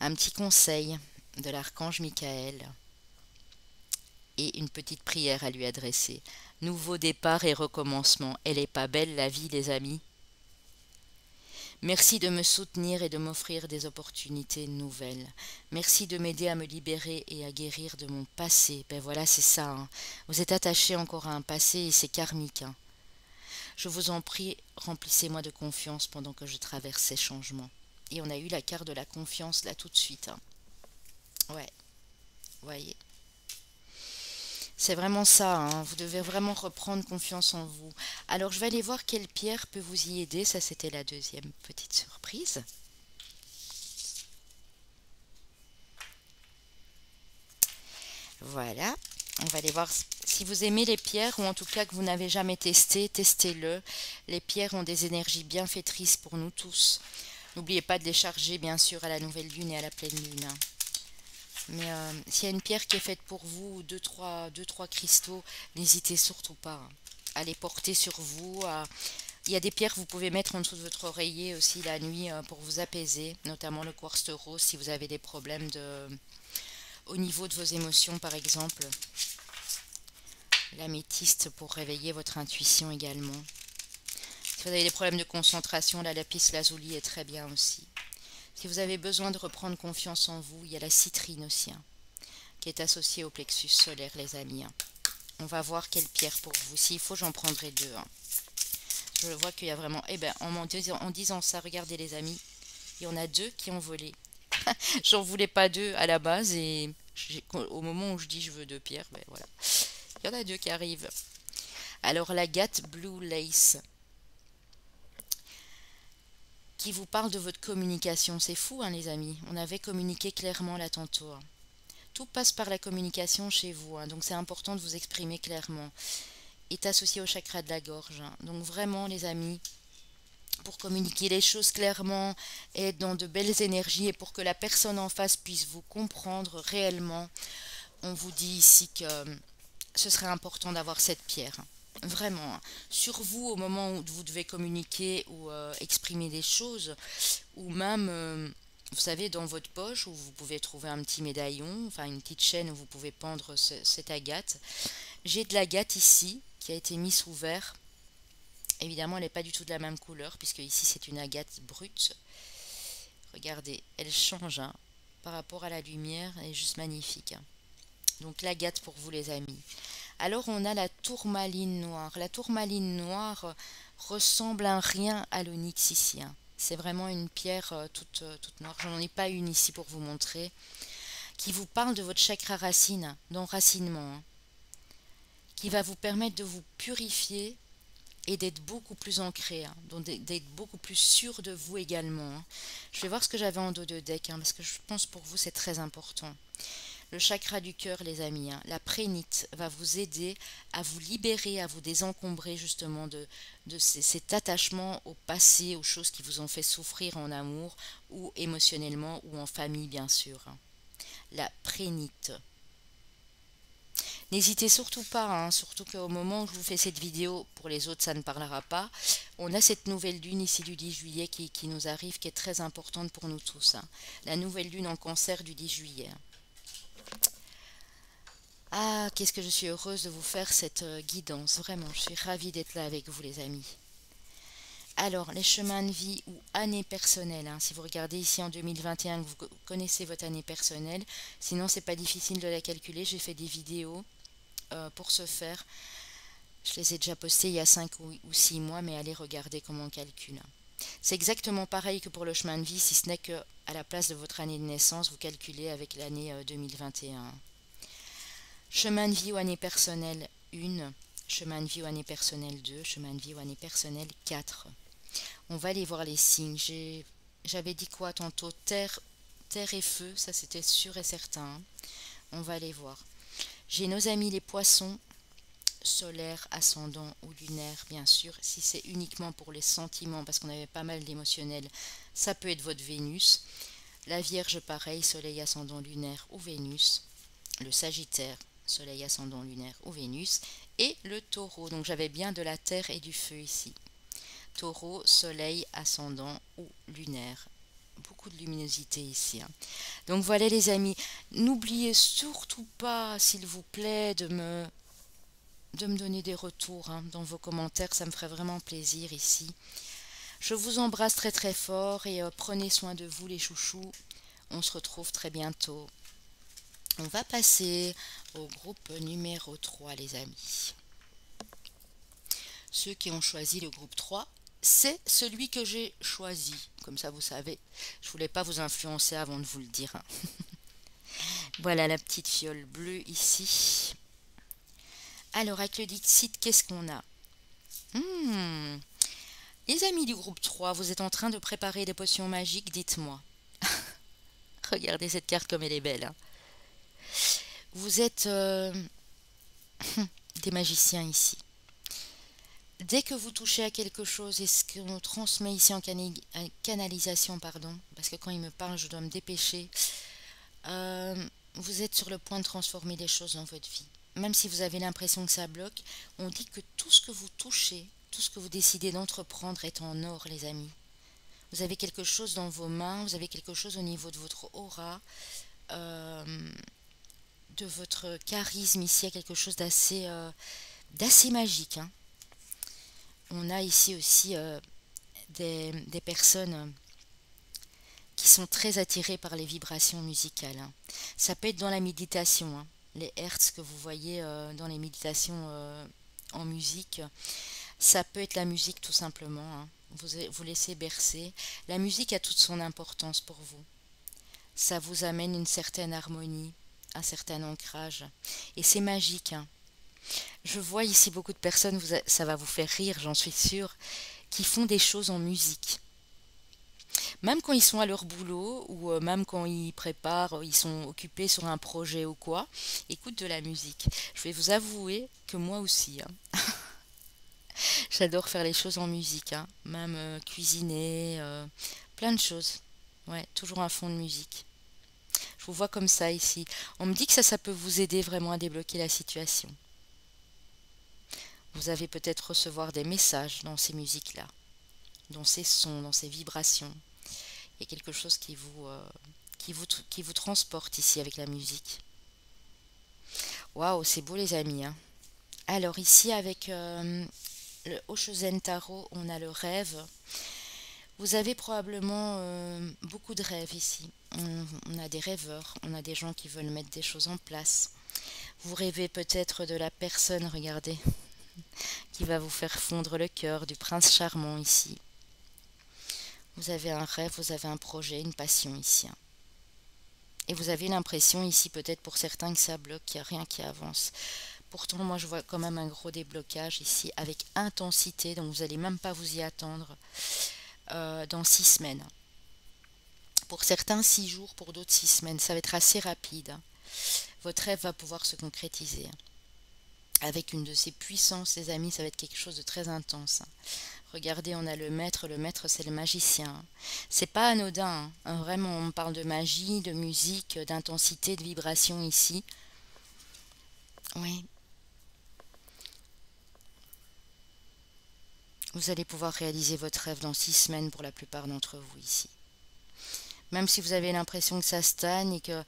A: Un petit conseil de l'archange Michael et une petite prière à lui adresser. Nouveau départ et recommencement. Elle est pas belle la vie, les amis? Merci de me soutenir et de m'offrir des opportunités nouvelles. Merci de m'aider à me libérer et à guérir de mon passé. Ben voilà, c'est ça, hein. Vous êtes attaché encore à un passé et c'est karmique, hein. Je vous en prie, remplissez-moi de confiance pendant que je traverse ces changements. Et on a eu la carte de la confiance là tout de suite, hein. Ouais, voyez. C'est vraiment ça, hein. Vous devez vraiment reprendre confiance en vous. Alors je vais aller voir quelle pierre peut vous y aider. Ça, c'était la deuxième petite surprise. Voilà. On va aller voir si vous aimez les pierres ou en tout cas que vous n'avez jamais testé, testez-le. Les pierres ont des énergies bienfaitrices pour nous tous. N'oubliez pas de les charger bien sûr à la nouvelle lune et à la pleine lune, hein. Mais s'il y a une pierre qui est faite pour vous, deux, trois cristaux, n'hésitez surtout pas, hein, à les porter sur vous. Il y a des pierres que vous pouvez mettre en dessous de votre oreiller aussi la nuit pour vous apaiser, notamment le quartz rose si vous avez des problèmes au niveau de vos émotions par exemple. L'améthyste pour réveiller votre intuition également. Si vous avez des problèmes de concentration, la lapis lazuli est très bien aussi. Si vous avez besoin de reprendre confiance en vous, il y a la citrine aussi, hein, qui est associée au plexus solaire, les amis, hein. On va voir quelle pierre pour vous. S'il faut, j'en prendrai deux, hein. Je vois qu'il y a vraiment... Eh bien, en disant ça, regardez les amis, il y en a deux qui ont volé. J'en voulais pas deux à la base et au moment où je dis je veux deux pierres, ben voilà. Il y en a deux qui arrivent. Alors, l'agate Blue Lace, qui vous parle de votre communication. C'est fou, hein, les amis. On avait communiqué clairement là tantôt, hein. Tout passe par la communication chez vous, hein, donc c'est important de vous exprimer clairement. Est associé au chakra de la gorge, hein. Donc vraiment, les amis, pour communiquer les choses clairement et dans de belles énergies et pour que la personne en face puisse vous comprendre réellement, on vous dit ici que ce serait important d'avoir cette pierre, hein. Vraiment, hein. Sur vous au moment où vous devez communiquer ou exprimer des choses, ou même, vous savez, dans votre poche où vous pouvez trouver un petit médaillon, enfin une petite chaîne où vous pouvez pendre cette agate. J'ai de l'agate ici qui a été mise sous verre. Évidemment, elle n'est pas du tout de la même couleur puisque ici c'est une agate brute. Regardez, elle change, hein, par rapport à la lumière, elle est juste magnifique, hein. Donc l'agate pour vous les amis. Alors on a la tourmaline noire. La tourmaline noire ressemble à un rien à l'onyx ici, hein. C'est vraiment une pierre toute noire. Je n'en ai pas une ici pour vous montrer. Qui vous parle de votre chakra racine, d'enracinement, hein, qui va vous permettre de vous purifier et d'être beaucoup plus ancré, hein, donc d'être beaucoup plus sûr de vous également, hein. Je vais voir ce que j'avais en dos de deck, hein, parce que je pense pour vous c'est très important. Le chakra du cœur, les amis, hein, la prénite va vous aider à vous libérer, à vous désencombrer justement de cet attachement au passé, aux choses qui vous ont fait souffrir en amour ou émotionnellement ou en famille, bien sûr, hein. La prénite. N'hésitez surtout pas, hein, surtout qu'au moment où je vous fais cette vidéo, pour les autres ça ne parlera pas, on a cette nouvelle lune ici du 10 juillet qui nous arrive, qui est très importante pour nous tous, hein. La nouvelle lune en cancer du 10 juillet. Ah, qu'est-ce que je suis heureuse de vous faire cette guidance, vraiment, je suis ravie d'être là avec vous les amis. Alors, les chemins de vie ou années personnelles, hein, si vous regardez ici en 2021, que vous connaissez votre année personnelle, sinon c'est pas difficile de la calculer, j'ai fait des vidéos pour ce faire. Je les ai déjà postées il y a 5 ou 6 mois, mais allez regarder comment on calcule. C'est exactement pareil que pour le chemin de vie, si ce n'est que à la place de votre année de naissance, vous calculez avec l'année 2021. Chemin de vie ou année personnelle 1, chemin de vie ou année personnelle 2, chemin de vie ou année personnelle 4. On va aller voir les signes. J'avais dit quoi tantôt? Terre et feu, ça c'était sûr et certain. On va aller voir. J'ai nos amis les poissons, solaire, ascendant ou lunaire, bien sûr. Si c'est uniquement pour les sentiments, parce qu'on avait pas mal d'émotionnel, ça peut être votre Vénus. La Vierge, pareil, soleil, ascendant, lunaire ou Vénus. Le Sagittaire, soleil, ascendant, lunaire ou Vénus. Et le Taureau, donc j'avais bien de la terre et du feu ici. Taureau, soleil, ascendant ou lunaire. Beaucoup de luminosité ici, hein. Donc voilà les amis, n'oubliez surtout pas, s'il vous plaît, de me donner des retours, hein, dans vos commentaires, ça me ferait vraiment plaisir ici. Je vous embrasse très très fort et prenez soin de vous les chouchous. On se retrouve très bientôt. On va passer au groupe numéro 3 les amis. Ceux qui ont choisi le groupe 3, c'est celui que j'ai choisi. Comme ça vous savez, je voulais pas vous influencer avant de vous le dire, hein. Voilà la petite fiole bleue ici. Alors avec le Dixit, qu'est-ce qu'on a? Les amis du groupe 3, vous êtes en train de préparer des potions magiques, dites-moi. Regardez cette carte comme elle est belle, hein. Vous êtes des magiciens ici. Dès que vous touchez à quelque chose et ce qu'on transmet ici en canalisation, pardon, parce que quand il me parle, je dois me dépêcher, vous êtes sur le point de transformer des choses dans votre vie. Même si vous avez l'impression que ça bloque, on dit que tout ce que vous touchez, tout ce que vous décidez d'entreprendre est en or, les amis. Vous avez quelque chose dans vos mains, vous avez quelque chose au niveau de votre aura, de votre charisme ici, il y a quelque chose d'assez magique, hein. On a ici aussi des personnes qui sont très attirées par les vibrations musicales, hein. Ça peut être dans la méditation, hein. Les hertz que vous voyez dans les méditations en musique, ça peut être la musique tout simplement, hein. Vous laissez bercer. La musique a toute son importance pour vous. Ça vous amène une certaine harmonie, un certain ancrage. Et c'est magique, hein. Je vois ici beaucoup de personnes, ça va vous faire rire, j'en suis sûre, qui font des choses en musique. Même quand ils sont à leur boulot ou même quand ils préparent, ils sont occupés sur un projet ou quoi, écoutent de la musique. Je vais vous avouer que moi aussi, hein. J'adore faire les choses en musique, hein. Même cuisiner, plein de choses. Ouais, toujours un fond de musique. Je vous vois comme ça ici. On me dit que ça peut vous aider vraiment à débloquer la situation. Vous allez peut-être recevoir des messages dans ces musiques-là, dans ces sons, dans ces vibrations. Il y a quelque chose qui vous transporte ici avec la musique. Waouh, c'est beau les amis, hein. Alors ici avec le Oshozen Tarot, on a le rêve. Vous avez probablement beaucoup de rêves ici. On a des rêveurs, on a des gens qui veulent mettre des choses en place. Vous rêvez peut-être de la personne, regardez, qui va vous faire fondre le cœur, du prince charmant ici. Vous avez un rêve, vous avez un projet, une passion ici, hein. Et vous avez l'impression ici peut-être pour certains que ça bloque, qu'il n'y a rien qui avance. Pourtant moi je vois quand même un gros déblocage ici avec intensité, donc vous n'allez même pas vous y attendre dans 6 semaines. Pour certains 6 jours, pour d'autres 6 semaines, ça va être assez rapide, hein. Votre rêve va pouvoir se concrétiser, hein. Avec une de ces puissances, les amis, ça va être quelque chose de très intense, hein. Regardez, on a le maître c'est le magicien, hein. C'est pas anodin, hein. Vraiment, on parle de magie, de musique, d'intensité, de vibration ici. Oui. Vous allez pouvoir réaliser votre rêve dans 6 semaines pour la plupart d'entre vous ici. Même si vous avez l'impression que ça stagne et que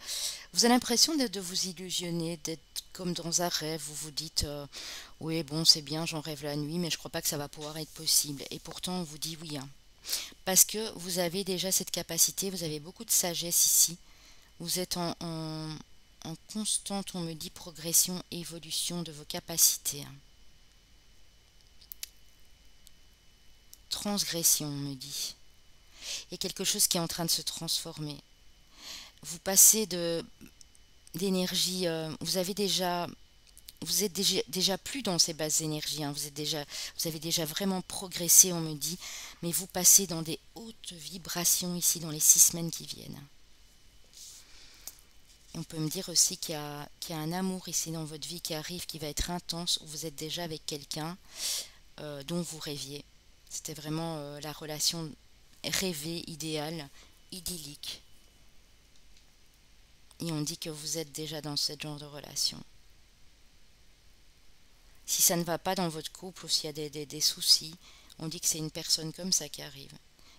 A: vous avez l'impression de vous illusionner, d'être comme dans un rêve, vous vous dites oui bon c'est bien, j'en rêve la nuit, mais je crois pas que ça va pouvoir être possible. Et pourtant on vous dit oui, hein. Parce que vous avez déjà cette capacité, vous avez beaucoup de sagesse ici. Vous êtes en constante, on me dit, progression, évolution de vos capacités, hein. Transgression, on me dit. Il y a quelque chose qui est en train de se transformer. Vous passez d'énergie, vous êtes déjà plus dans ces basses énergies, hein. Vous avez déjà vraiment progressé, on me dit, mais vous passez dans des hautes vibrations ici dans les 6 semaines qui viennent. On peut me dire aussi qu'il y a un amour ici dans votre vie qui arrive, qui va être intense, où vous êtes déjà avec quelqu'un dont vous rêviez. C'était vraiment la relation rêvée, idéale, idyllique. Et on dit que vous êtes déjà dans ce genre de relation. Si ça ne va pas dans votre couple ou s'il y a des soucis, on dit que c'est une personne comme ça qui arrive,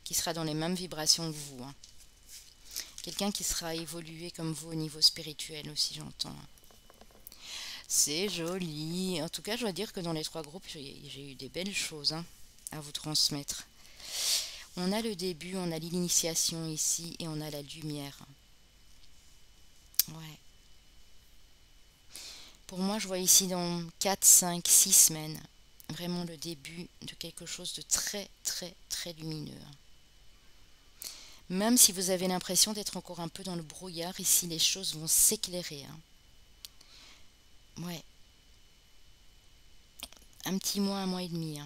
A: qui sera dans les mêmes vibrations que vous, hein. Quelqu'un qui sera évolué comme vous au niveau spirituel aussi, j'entends. C'est joli. En tout cas, je dois dire que dans les 3 groupes, j'ai eu des belles choses, hein, à vous transmettre. On a le début, on a l'initiation ici et on a la lumière. Ouais. Pour moi, je vois ici dans 4, 5, 6 semaines, vraiment le début de quelque chose de très, très, très lumineux. Même si vous avez l'impression d'être encore un peu dans le brouillard, ici, les choses vont s'éclairer. Ouais, un petit mois, un mois et demi.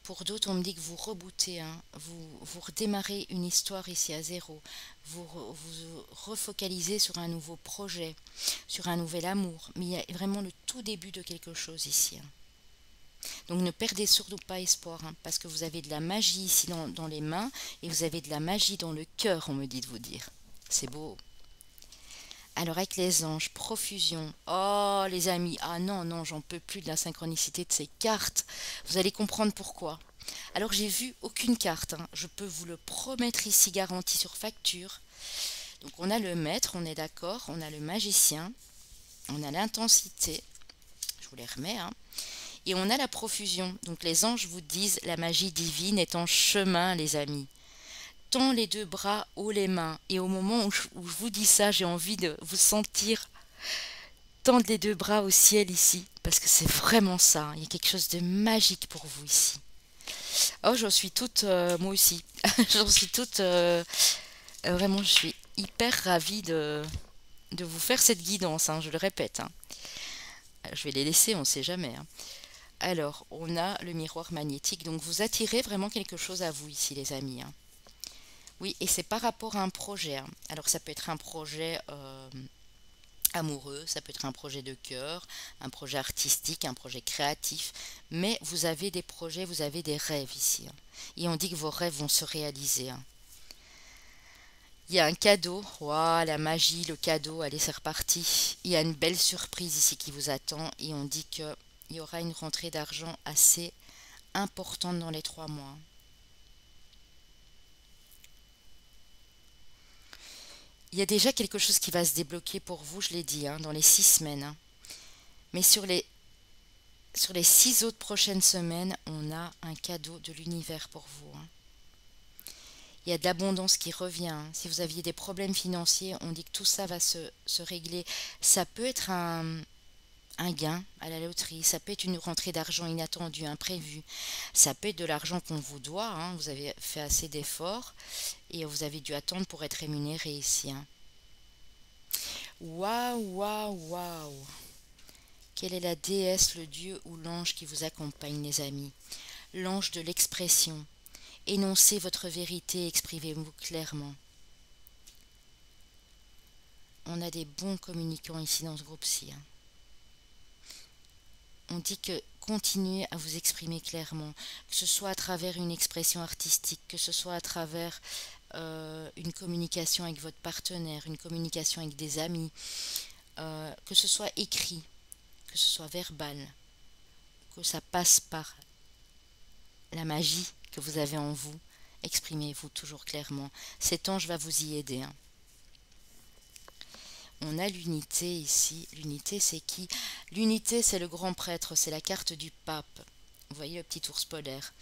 A: Pour d'autres, on me dit que vous rebootez, vous redémarrez une histoire ici à zéro. Vous refocalisez sur un nouveau projet, sur un nouvel amour. Mais il y a vraiment le tout début de quelque chose ici. Donc ne perdez surtout pas espoir, parce que vous avez de la magie ici dans les mains et vous avez de la magie dans le cœur, on me dit de vous dire. C'est beau. Alors avec les anges, profusion. Oh les amis, ah non, non, j'en peux plus de la synchronicité de ces cartes. Vous allez comprendre pourquoi. Alors j'ai vu aucune carte, je peux vous le promettre ici, garantie sur facture. Donc on a le maître, on est d'accord, on a le magicien, on a l'intensité, je vous les remets, et on a la profusion. Donc les anges vous disent la magie divine est en chemin les amis. Tends les deux bras, haut les mains. Et au moment où je vous dis ça, j'ai envie de vous sentir tendre les deux bras au ciel ici. Parce que c'est vraiment ça. Il y a quelque chose de magique pour vous ici. Oh, j'en suis toute, moi aussi. J'en suis toute, vraiment, je suis hyper ravie de vous faire cette guidance, je le répète. Je vais les laisser, on ne sait jamais. Alors, on a le miroir magnétique. Donc, vous attirez vraiment quelque chose à vous ici, les amis. Oui, et c'est par rapport à un projet. Alors ça peut être un projet amoureux, ça peut être un projet de cœur, un projet artistique, un projet créatif. Mais vous avez des projets, vous avez des rêves ici. Et on dit que vos rêves vont se réaliser. Il y a un cadeau, waouh, la magie, le cadeau, allez c'est reparti. Il y a une belle surprise ici qui vous attend et on dit qu'il y aura une rentrée d'argent assez importante dans les 3 mois. Il y a déjà quelque chose qui va se débloquer pour vous, je l'ai dit, dans les 6 semaines. Mais sur les 6 autres prochaines semaines, on a un cadeau de l'univers pour vous. Il y a de l'abondance qui revient. Si vous aviez des problèmes financiers, on dit que tout ça va se régler. Ça peut être un gain à la loterie, ça peut être une rentrée d'argent inattendue, imprévue. Ça peut être de l'argent qu'on vous doit, vous avez fait assez d'efforts et vous avez dû attendre pour être rémunéré ici. Waouh, waouh, waouh! Quelle est la déesse, le dieu ou l'ange qui vous accompagne, les amis? L'ange de l'expression. Énoncez votre vérité, exprimez-vous clairement. On a des bons communicants ici dans ce groupe-ci. On dit que continuez à vous exprimer clairement, que ce soit à travers une expression artistique, que ce soit à travers une communication avec votre partenaire, une communication avec des amis, que ce soit écrit, que ce soit verbal, que ça passe par la magie que vous avez en vous. Exprimez-vous toujours clairement. Cet ange va vous y aider. On a l'unité ici. L'unité, c'est qui? L'unité, c'est le grand prêtre, c'est la carte du pape. Vous voyez le petit ours polaire.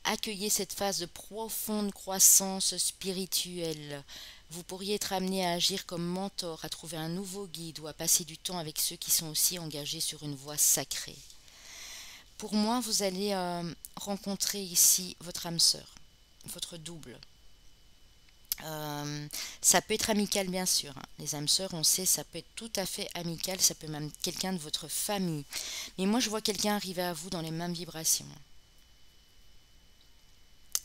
A: Accueillez cette phase de profonde croissance spirituelle. Vous pourriez être amené à agir comme mentor, à trouver un nouveau guide ou à passer du temps avec ceux qui sont aussi engagés sur une voie sacrée. Pour moi, vous allez rencontrer ici votre âme sœur, votre double. Ça peut être amical bien sûr. Les âmes sœurs, on sait, ça peut être tout à fait amical, ça peut même être quelqu'un de votre famille. Mais moi, je vois quelqu'un arriver à vous dans les mêmes vibrations.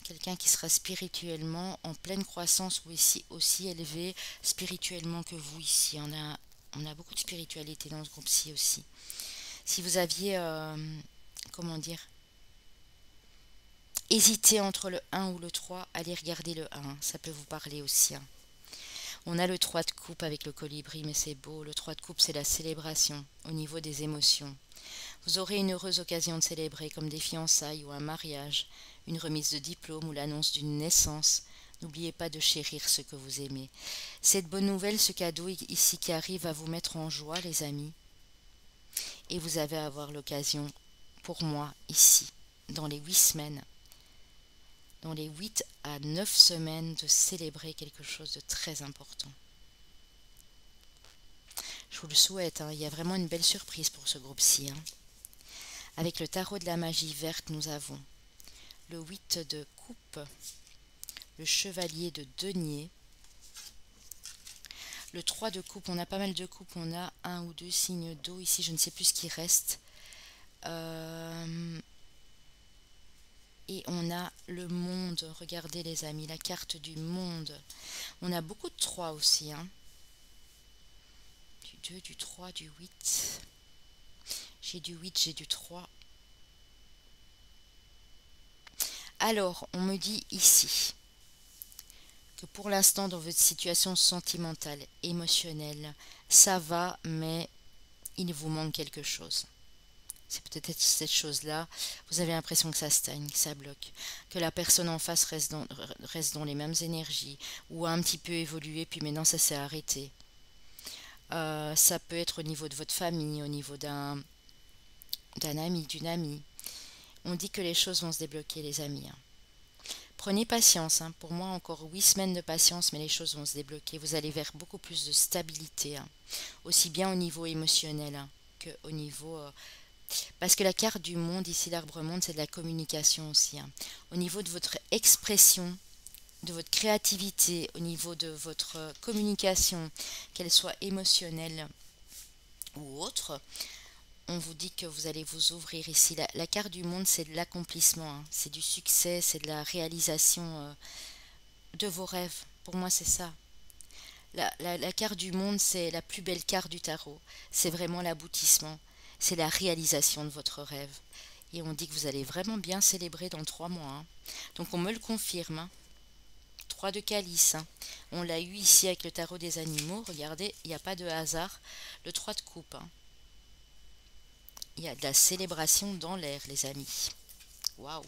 A: Quelqu'un qui sera spirituellement en pleine croissance ou aussi élevé spirituellement que vous ici. On a beaucoup de spiritualité dans ce groupe-ci aussi. Si vous aviez, comment dire, hésité entre le 1 ou le 3, allez regarder le 1, ça peut vous parler aussi. On a le 3 de coupe avec le colibri, mais c'est beau. Le 3 de coupe, c'est la célébration au niveau des émotions. Vous aurez une heureuse occasion de célébrer comme des fiançailles ou un mariage, une remise de diplôme ou l'annonce d'une naissance. N'oubliez pas de chérir ce que vous aimez. Cette bonne nouvelle, ce cadeau ici qui arrive va vous mettre en joie, les amis. Et vous avez à avoir l'occasion, pour moi, ici, dans les 8 semaines, dans les 8 à 9 semaines, de célébrer quelque chose de très important. Je vous le souhaite, hein, il y a vraiment une belle surprise pour ce groupe-ci, hein. Avec le tarot de la magie verte, nous avons le 8 de coupe, le chevalier de denier, le 3 de coupe. On a pas mal de coupes, on a un ou deux signes d'eau ici, je ne sais plus ce qui reste. Et on a le monde, regardez les amis, la carte du monde. On a beaucoup de 3 aussi, hein. Du 2, du 3, du 8. J'ai du 8, j'ai du 3. Alors, on me dit ici que pour l'instant, dans votre situation sentimentale, émotionnelle, ça va, mais il vous manque quelque chose. C'est peut-être cette chose-là. Vous avez l'impression que ça stagne, que ça bloque, que la personne en face reste dans les mêmes énergies, ou a un petit peu évolué, puis maintenant ça s'est arrêté. Ça peut être au niveau de votre famille, au niveau d'un ami, d'une amie. On dit que les choses vont se débloquer, les amis, hein. Prenez patience, hein. Pour moi, encore 8 semaines de patience, mais les choses vont se débloquer. Vous allez vers beaucoup plus de stabilité, hein. Aussi bien au niveau émotionnel, hein, qu'au niveau... parce que la carte du monde, ici, l'arbre-monde, c'est de la communication aussi, hein. Au niveau de votre expression, de votre créativité, au niveau de votre communication, qu'elle soit émotionnelle ou autre, on vous dit que vous allez vous ouvrir ici. La carte du monde, c'est de l'accomplissement, hein. C'est du succès, c'est de la réalisation de vos rêves. Pour moi, c'est ça. La carte du monde, c'est la plus belle carte du tarot. C'est vraiment l'aboutissement. C'est la réalisation de votre rêve. Et on dit que vous allez vraiment bien célébrer dans 3 mois, hein. Donc on me le confirme, hein. 3 de calice, hein. On l'a eu ici avec le tarot des animaux. Regardez, il n'y a pas de hasard. Le 3 de coupe, hein. Il y a de la célébration dans l'air, les amis. Waouh!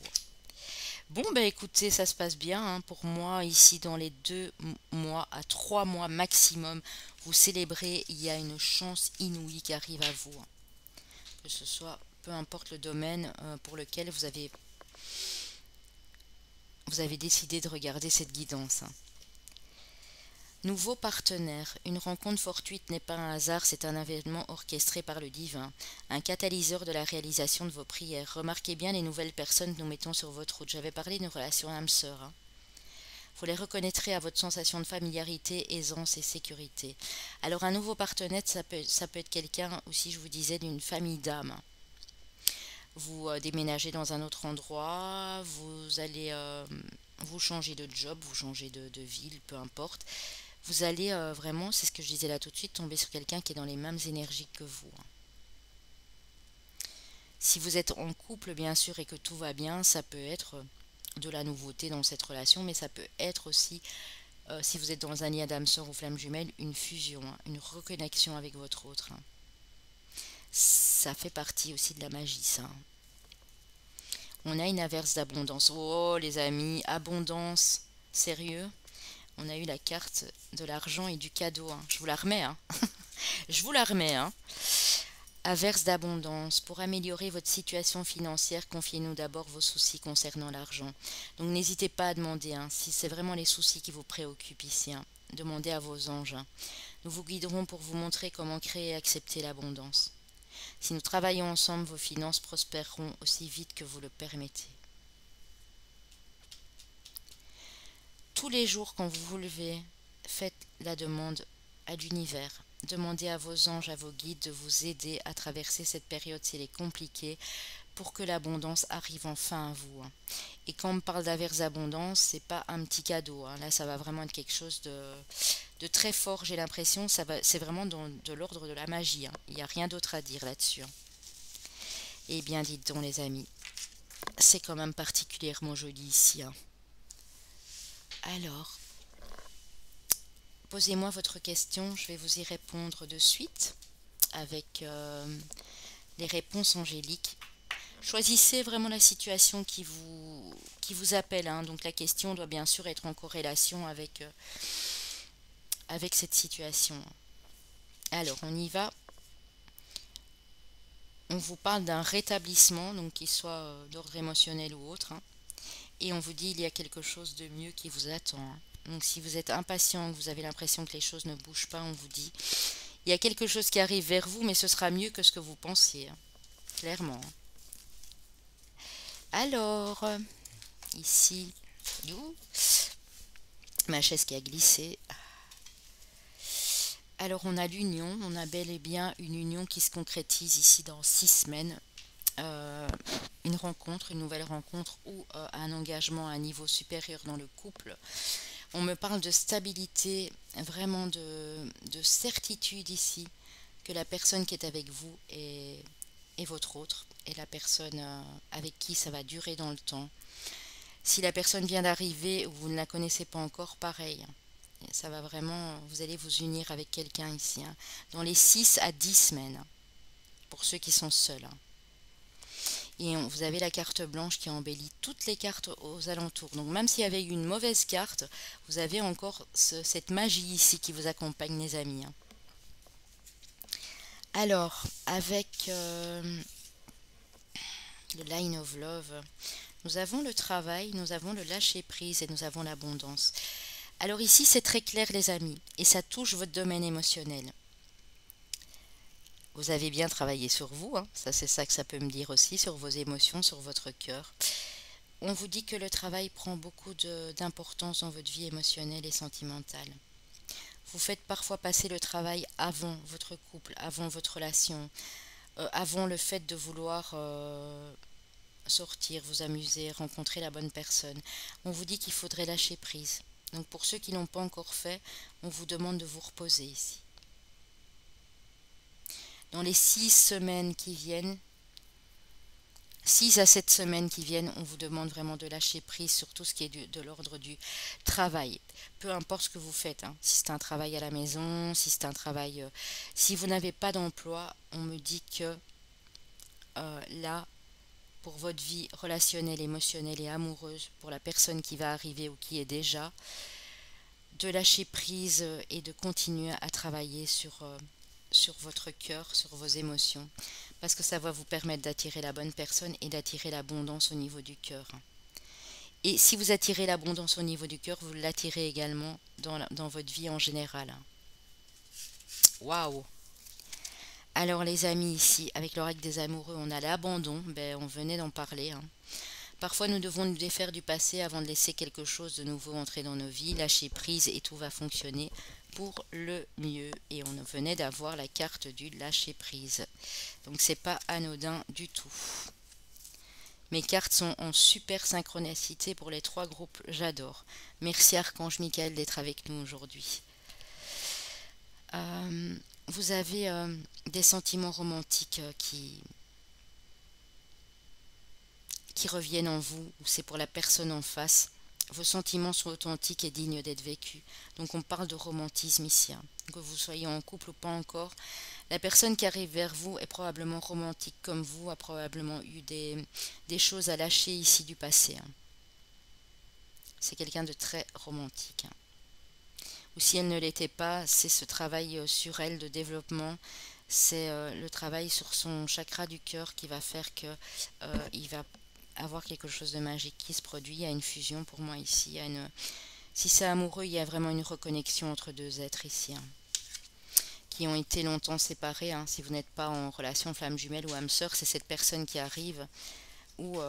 A: Bon, bah écoutez, ça se passe bien, hein. Pour moi, ici, dans les 2 mois à 3 mois maximum, vous célébrez, il y a une chance inouïe qui arrive à vous, hein. Que ce soit, peu importe le domaine pour lequel vous avez décidé de regarder cette guidance, hein. Nouveau partenaire. Une rencontre fortuite n'est pas un hasard, c'est un événement orchestré par le divin, un catalyseur de la réalisation de vos prières. Remarquez bien les nouvelles personnes que nous mettons sur votre route. J'avais parlé d'une relation âme-sœur, hein. Vous les reconnaîtrez à votre sensation de familiarité, aisance et sécurité. Alors un nouveau partenaire, ça peut être quelqu'un aussi, je vous disais, d'une famille d'âmes. Vous déménagez dans un autre endroit, vous allez vous changer de job, vous changez de ville, peu importe. Vous allez vraiment, c'est ce que je disais là tout de suite, tomber sur quelqu'un qui est dans les mêmes énergies que vous, hein. Si vous êtes en couple, bien sûr, et que tout va bien, ça peut être de la nouveauté dans cette relation, mais ça peut être aussi, si vous êtes dans un lien d'âme sœur ou flamme jumelle, une fusion, hein, une reconnexion avec votre autre, hein. Ça fait partie aussi de la magie, ça, hein. On a une averse d'abondance. Oh, les amis, abondance, sérieux? On a eu la carte de l'argent et du cadeau, hein. Je vous la remets, hein. Je vous la remets, hein. Averse d'abondance. Pour améliorer votre situation financière, confiez-nous d'abord vos soucis concernant l'argent. Donc n'hésitez pas à demander, hein, si c'est vraiment les soucis qui vous préoccupent ici, hein. Demandez à vos anges, hein. Nous vous guiderons pour vous montrer comment créer et accepter l'abondance. Si nous travaillons ensemble, vos finances prospéreront aussi vite que vous le permettez. Tous les jours, quand vous vous levez, faites la demande à l'univers. Demandez à vos anges, à vos guides de vous aider à traverser cette période si elle est compliquée pour que l'abondance arrive enfin à vous, hein. Et quand on me parle d'averse d'abondance, c'est pas un petit cadeau, hein. Là, ça va vraiment être quelque chose de très fort, j'ai l'impression. C'est vraiment de l'ordre de la magie, hein. Il n'y a rien d'autre à dire là-dessus, hein. Eh bien, dites donc, les amis, c'est quand même particulièrement joli ici, hein. Alors, posez-moi votre question, je vais vous y répondre de suite avec les réponses angéliques. Choisissez vraiment la situation qui vous appelle, hein. Donc la question doit bien sûr être en corrélation avec cette situation. Alors, on y va. On vous parle d'un rétablissement, donc qu'il soit d'ordre émotionnel ou autre, hein. Et on vous dit il y a quelque chose de mieux qui vous attend, hein. Donc si vous êtes impatient, que vous avez l'impression que les choses ne bougent pas, on vous dit il y a quelque chose qui arrive vers vous, mais ce sera mieux que ce que vous pensiez, hein, clairement. Alors, ici, ouh, ma chaise qui a glissé. Alors on a l'union, on a bel et bien une union qui se concrétise ici dans 6 semaines. Euh, une rencontre, une nouvelle rencontre ou un engagement à un niveau supérieur dans le couple. On me parle de stabilité, vraiment de certitude ici, que la personne qui est avec vous est votre autre, et la personne avec qui ça va durer dans le temps. Si la personne vient d'arriver ou vous ne la connaissez pas encore, pareil. Ça va vraiment, vous allez vous unir avec quelqu'un ici, hein, dans les 6 à 10 semaines, pour ceux qui sont seuls, hein. Et vous avez la carte blanche qui embellit toutes les cartes aux alentours. Donc même s'il y avait eu une mauvaise carte, vous avez encore cette magie ici qui vous accompagne, les amis, hein. Alors, avec le Line of Love, nous avons le travail, nous avons le lâcher-prise et nous avons l'abondance. Alors ici, c'est très clair, les amis, et ça touche votre domaine émotionnel. Vous avez bien travaillé sur vous, hein. Ça c'est ça que ça peut me dire aussi, sur vos émotions, sur votre cœur. On vous dit que le travail prend beaucoup d'importance dans votre vie émotionnelle et sentimentale. Vous faites parfois passer le travail avant votre couple, avant votre relation, avant le fait de vouloir sortir, vous amuser, rencontrer la bonne personne. On vous dit qu'il faudrait lâcher prise. Donc pour ceux qui n'ont pas encore fait, on vous demande de vous reposer ici. Dans les 6 semaines qui viennent, 6 à 7 semaines qui viennent, on vous demande vraiment de lâcher prise sur tout ce qui est de l'ordre du travail. Peu importe ce que vous faites, hein. Si c'est un travail à la maison, si c'est un travail... si vous n'avez pas d'emploi, on me dit que là, pour votre vie relationnelle, émotionnelle et amoureuse, pour la personne qui va arriver ou qui est déjà, de lâcher prise et de continuer à travailler sur votre cœur, sur vos émotions, parce que ça va vous permettre d'attirer la bonne personne et d'attirer l'abondance au niveau du cœur. Et si vous attirez l'abondance au niveau du cœur, vous l'attirez également dans votre vie en général. Waouh! Alors les amis, ici, avec l'oracle des amoureux, on a l'abandon, on venait d'en parler, hein. Parfois nous devons nous défaire du passé avant de laisser quelque chose de nouveau entrer dans nos vies, lâcher prise et tout va fonctionner pour le mieux. Et on venait d'avoir la carte du lâcher prise. Donc c'est pas anodin du tout. Mes cartes sont en super synchronicité pour les 3 groupes, j'adore. Merci Archange Michael d'être avec nous aujourd'hui. Vous avez des sentiments romantiques qui reviennent en vous, ou c'est pour la personne en face. Vos sentiments sont authentiques et dignes d'être vécus. Donc on parle de romantisme ici, hein. Que vous soyez en couple ou pas encore, la personne qui arrive vers vous est probablement romantique comme vous, a probablement eu des choses à lâcher ici du passé, hein. C'est quelqu'un de très romantique, hein. Ou si elle ne l'était pas, c'est ce travail sur elle de développement, c'est le travail sur son chakra du cœur qui va faire que il va avoir quelque chose de magique qui se produit. Il y a une fusion pour moi ici. Si c'est amoureux, il y a vraiment une reconnexion entre 2 êtres ici, hein, qui ont été longtemps séparés, hein. Si vous n'êtes pas en relation flamme jumelle ou âme sœur, c'est cette personne qui arrive ou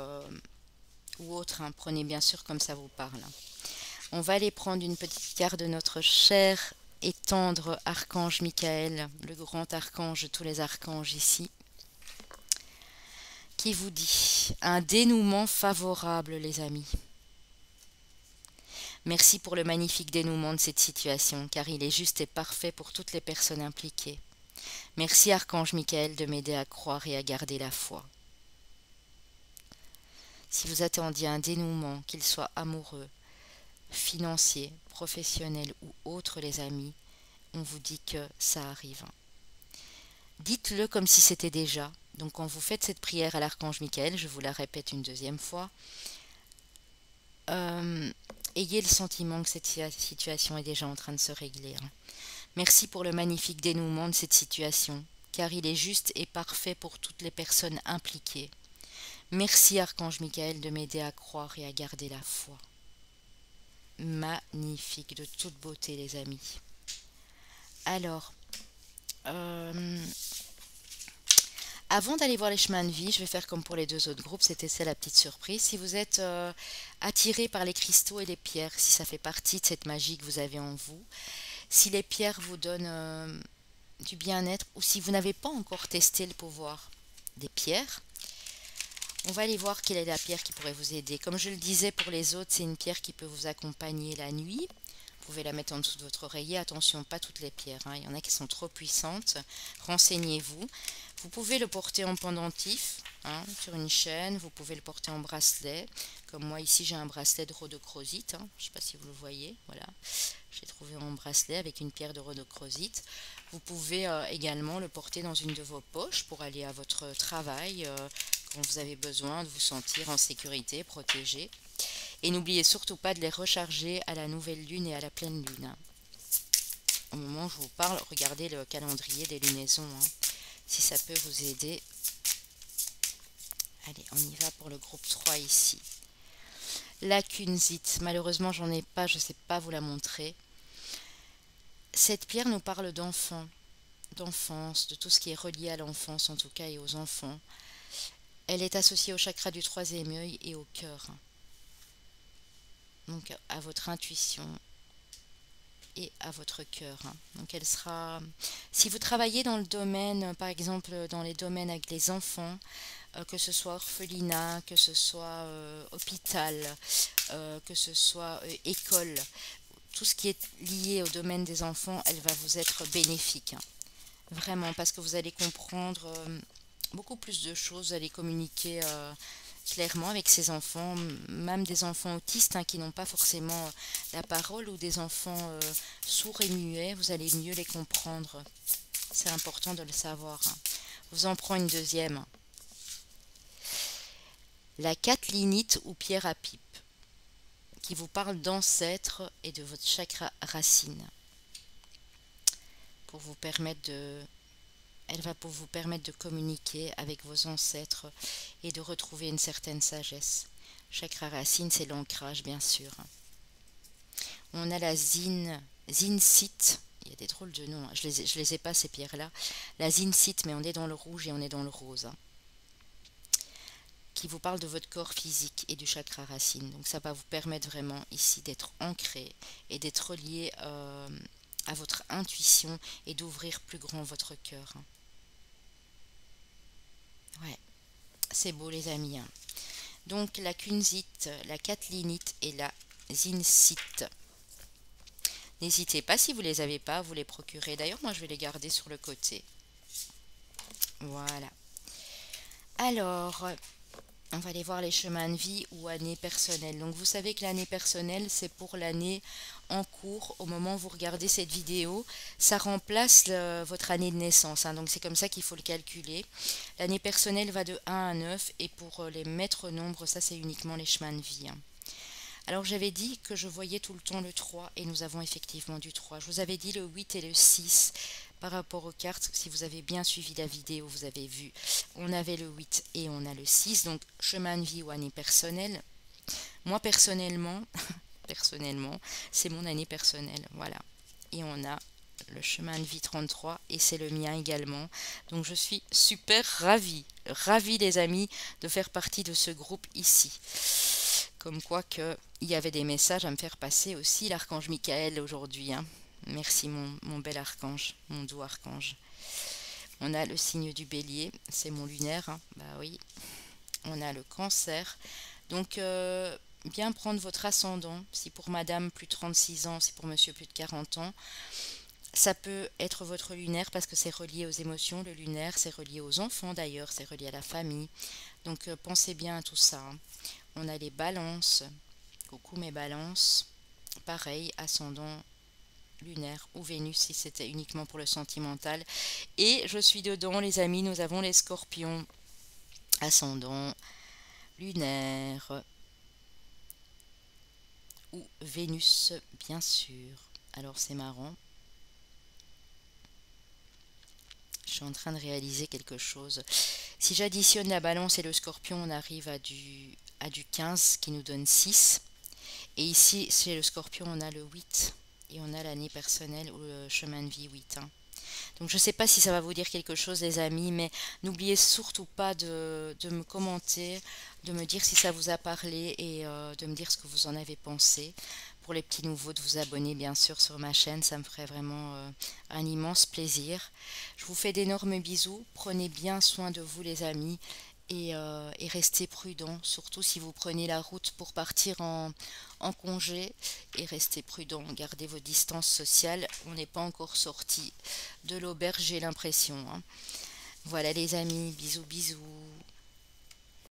A: autre, hein. Prenez bien sûr comme ça vous parle. On va aller prendre une petite carte de notre cher et tendre archange Michael, le grand archange de tous les archanges ici, qui vous dit un dénouement favorable, les amis. Merci pour le magnifique dénouement de cette situation, car il est juste et parfait pour toutes les personnes impliquées. Merci Archange Michael de m'aider à croire et à garder la foi. Si vous attendiez un dénouement, qu'il soit amoureux, financier, professionnel ou autre, les amis, on vous dit que ça arrive. Dites-le comme si c'était déjà. Donc quand vous faites cette prière à l'archange Michael, je vous la répète une 2e fois, ayez le sentiment que cette situation est déjà en train de se régler, hein. Merci pour le magnifique dénouement de cette situation, car il est juste et parfait pour toutes les personnes impliquées. Merci Archange Michael de m'aider à croire et à garder la foi. Magnifique, de toute beauté les amis. Alors, euh, avant d'aller voir les chemins de vie, je vais faire comme pour les deux autres groupes, c'était ça la petite surprise. Si vous êtes attiré par les cristaux et les pierres, si ça fait partie de cette magie que vous avez en vous, si les pierres vous donnent du bien-être ou si vous n'avez pas encore testé le pouvoir des pierres, on va aller voir quelle est la pierre qui pourrait vous aider. Comme je le disais pour les autres, c'est une pierre qui peut vous accompagner la nuit. Vous pouvez la mettre en dessous de votre oreiller. Attention, pas toutes les pierres, hein. Il y en a qui sont trop puissantes. Renseignez-vous. Vous pouvez le porter en pendentif, hein, sur une chaîne. Vous pouvez le porter en bracelet. Comme moi ici, j'ai un bracelet de rhodochrosite, hein. Je ne sais pas si vous le voyez. Voilà. J'ai trouvé en bracelet avec une pierre de rhodochrosite. Vous pouvez également le porter dans une de vos poches pour aller à votre travail quand vous avez besoin de vous sentir en sécurité, protégé. Et n'oubliez surtout pas de les recharger à la nouvelle lune et à la pleine lune. Au moment où je vous parle, regardez le calendrier des lunaisons, hein, si ça peut vous aider. Allez, on y va pour le groupe 3 ici. La kunzite, malheureusement j'en ai pas, je ne sais pas vous la montrer. Cette pierre nous parle d'enfants, d'enfance, de tout ce qui est relié à l'enfance en tout cas et aux enfants. Elle est associée au chakra du troisième œil et au cœur. Donc à votre intuition et à votre cœur. Donc elle sera, si vous travaillez dans le domaine, par exemple dans les domaines avec les enfants, que ce soit orphelinat, que ce soit hôpital, que ce soit école, tout ce qui est lié au domaine des enfants, elle va vous être bénéfique. Vraiment, parce que vous allez comprendre beaucoup plus de choses, vous allez communiquer clairement avec ces enfants, même des enfants autistes qui n'ont pas forcément la parole ou des enfants sourds et muets, vous allez mieux les comprendre. C'est important de le savoir. Je vous en prends une deuxième. La catlinite ou pierre à pipe, qui vous parle d'ancêtres et de votre chakra racine. Pour vous permettre de... Elle va pour vous permettre de communiquer avec vos ancêtres et de retrouver une certaine sagesse. Chakra racine, c'est l'ancrage, bien sûr. On a la zincite. Il y a des drôles de noms. Je les ai pas, ces pierres-là. La zincite, mais on est dans le rouge et on est dans le rose. Qui vous parle de votre corps physique et du chakra racine. Donc ça va vous permettre vraiment ici d'être ancré et d'être relié à votre intuition et d'ouvrir plus grand votre cœur. Ouais, c'est beau les amis. Donc la kunzite, la catlinite et la zincite. N'hésitez pas, si vous ne les avez pas, vous les procurez. D'ailleurs, moi je vais les garder sur le côté. Voilà. Alors, on va aller voir les chemins de vie ou années personnelles. Donc vous savez que l'année personnelle, c'est pour l'année en cours. Au moment où vous regardez cette vidéo, ça remplace votre année de naissance. Donc c'est comme ça qu'il faut le calculer. L'année personnelle va de 1 à 9 et pour les maîtres nombres, ça c'est uniquement les chemins de vie. Alors j'avais dit que je voyais tout le temps le 3 et nous avons effectivement du 3. Je vous avais dit le 8 et le 6 par rapport aux cartes. Si vous avez bien suivi la vidéo, vous avez vu, on avait le 8 et on a le 6. Donc chemin de vie ou année personnelle. Moi personnellement, c'est mon année personnelle. Voilà. Et on a le chemin de vie 33 et c'est le mien également. Donc je suis super ravie les amis de faire partie de ce groupe ici. Comme quoi qu'il y avait des messages à me faire passer aussi, l'archange Michael aujourd'hui. Merci mon bel archange, mon doux archange. On a le signe du bélier, c'est mon lunaire, bah oui. On a le cancer. Donc bien prendre votre ascendant, si pour madame plus de 36 ans, si pour monsieur plus de 40 ans. Ça peut être votre lunaire parce que c'est relié aux émotions. Le lunaire, c'est relié aux enfants d'ailleurs, c'est relié à la famille. Donc pensez bien à tout ça. On a les balances. Coucou mes balances. Pareil, ascendant lunaire ou Vénus si c'était uniquement pour le sentimental. Et je suis dedans les amis, nous avons les scorpions. Ascendant lunaire ou Vénus bien sûr. Alors c'est marrant. Je suis en train de réaliser quelque chose. Si j'additionne la balance et le scorpion, on arrive à du 15 qui nous donne 6. Et ici, chez le scorpion, on a le 8 et on a l'année personnelle ou le chemin de vie 8, hein. Donc je ne sais pas si ça va vous dire quelque chose les amis, mais n'oubliez surtout pas de me commenter, de me dire si ça vous a parlé et de me dire ce que vous en avez pensé. Pour les petits nouveaux, de vous abonner bien sûr sur ma chaîne, ça me ferait vraiment un immense plaisir. Je vous fais d'énormes bisous, prenez bien soin de vous les amis et restez prudents, surtout si vous prenez la route pour partir en congé et restez prudents, gardez vos distances sociales, on n'est pas encore sorti de l'auberge, j'ai l'impression, hein. Voilà les amis, bisous bisous.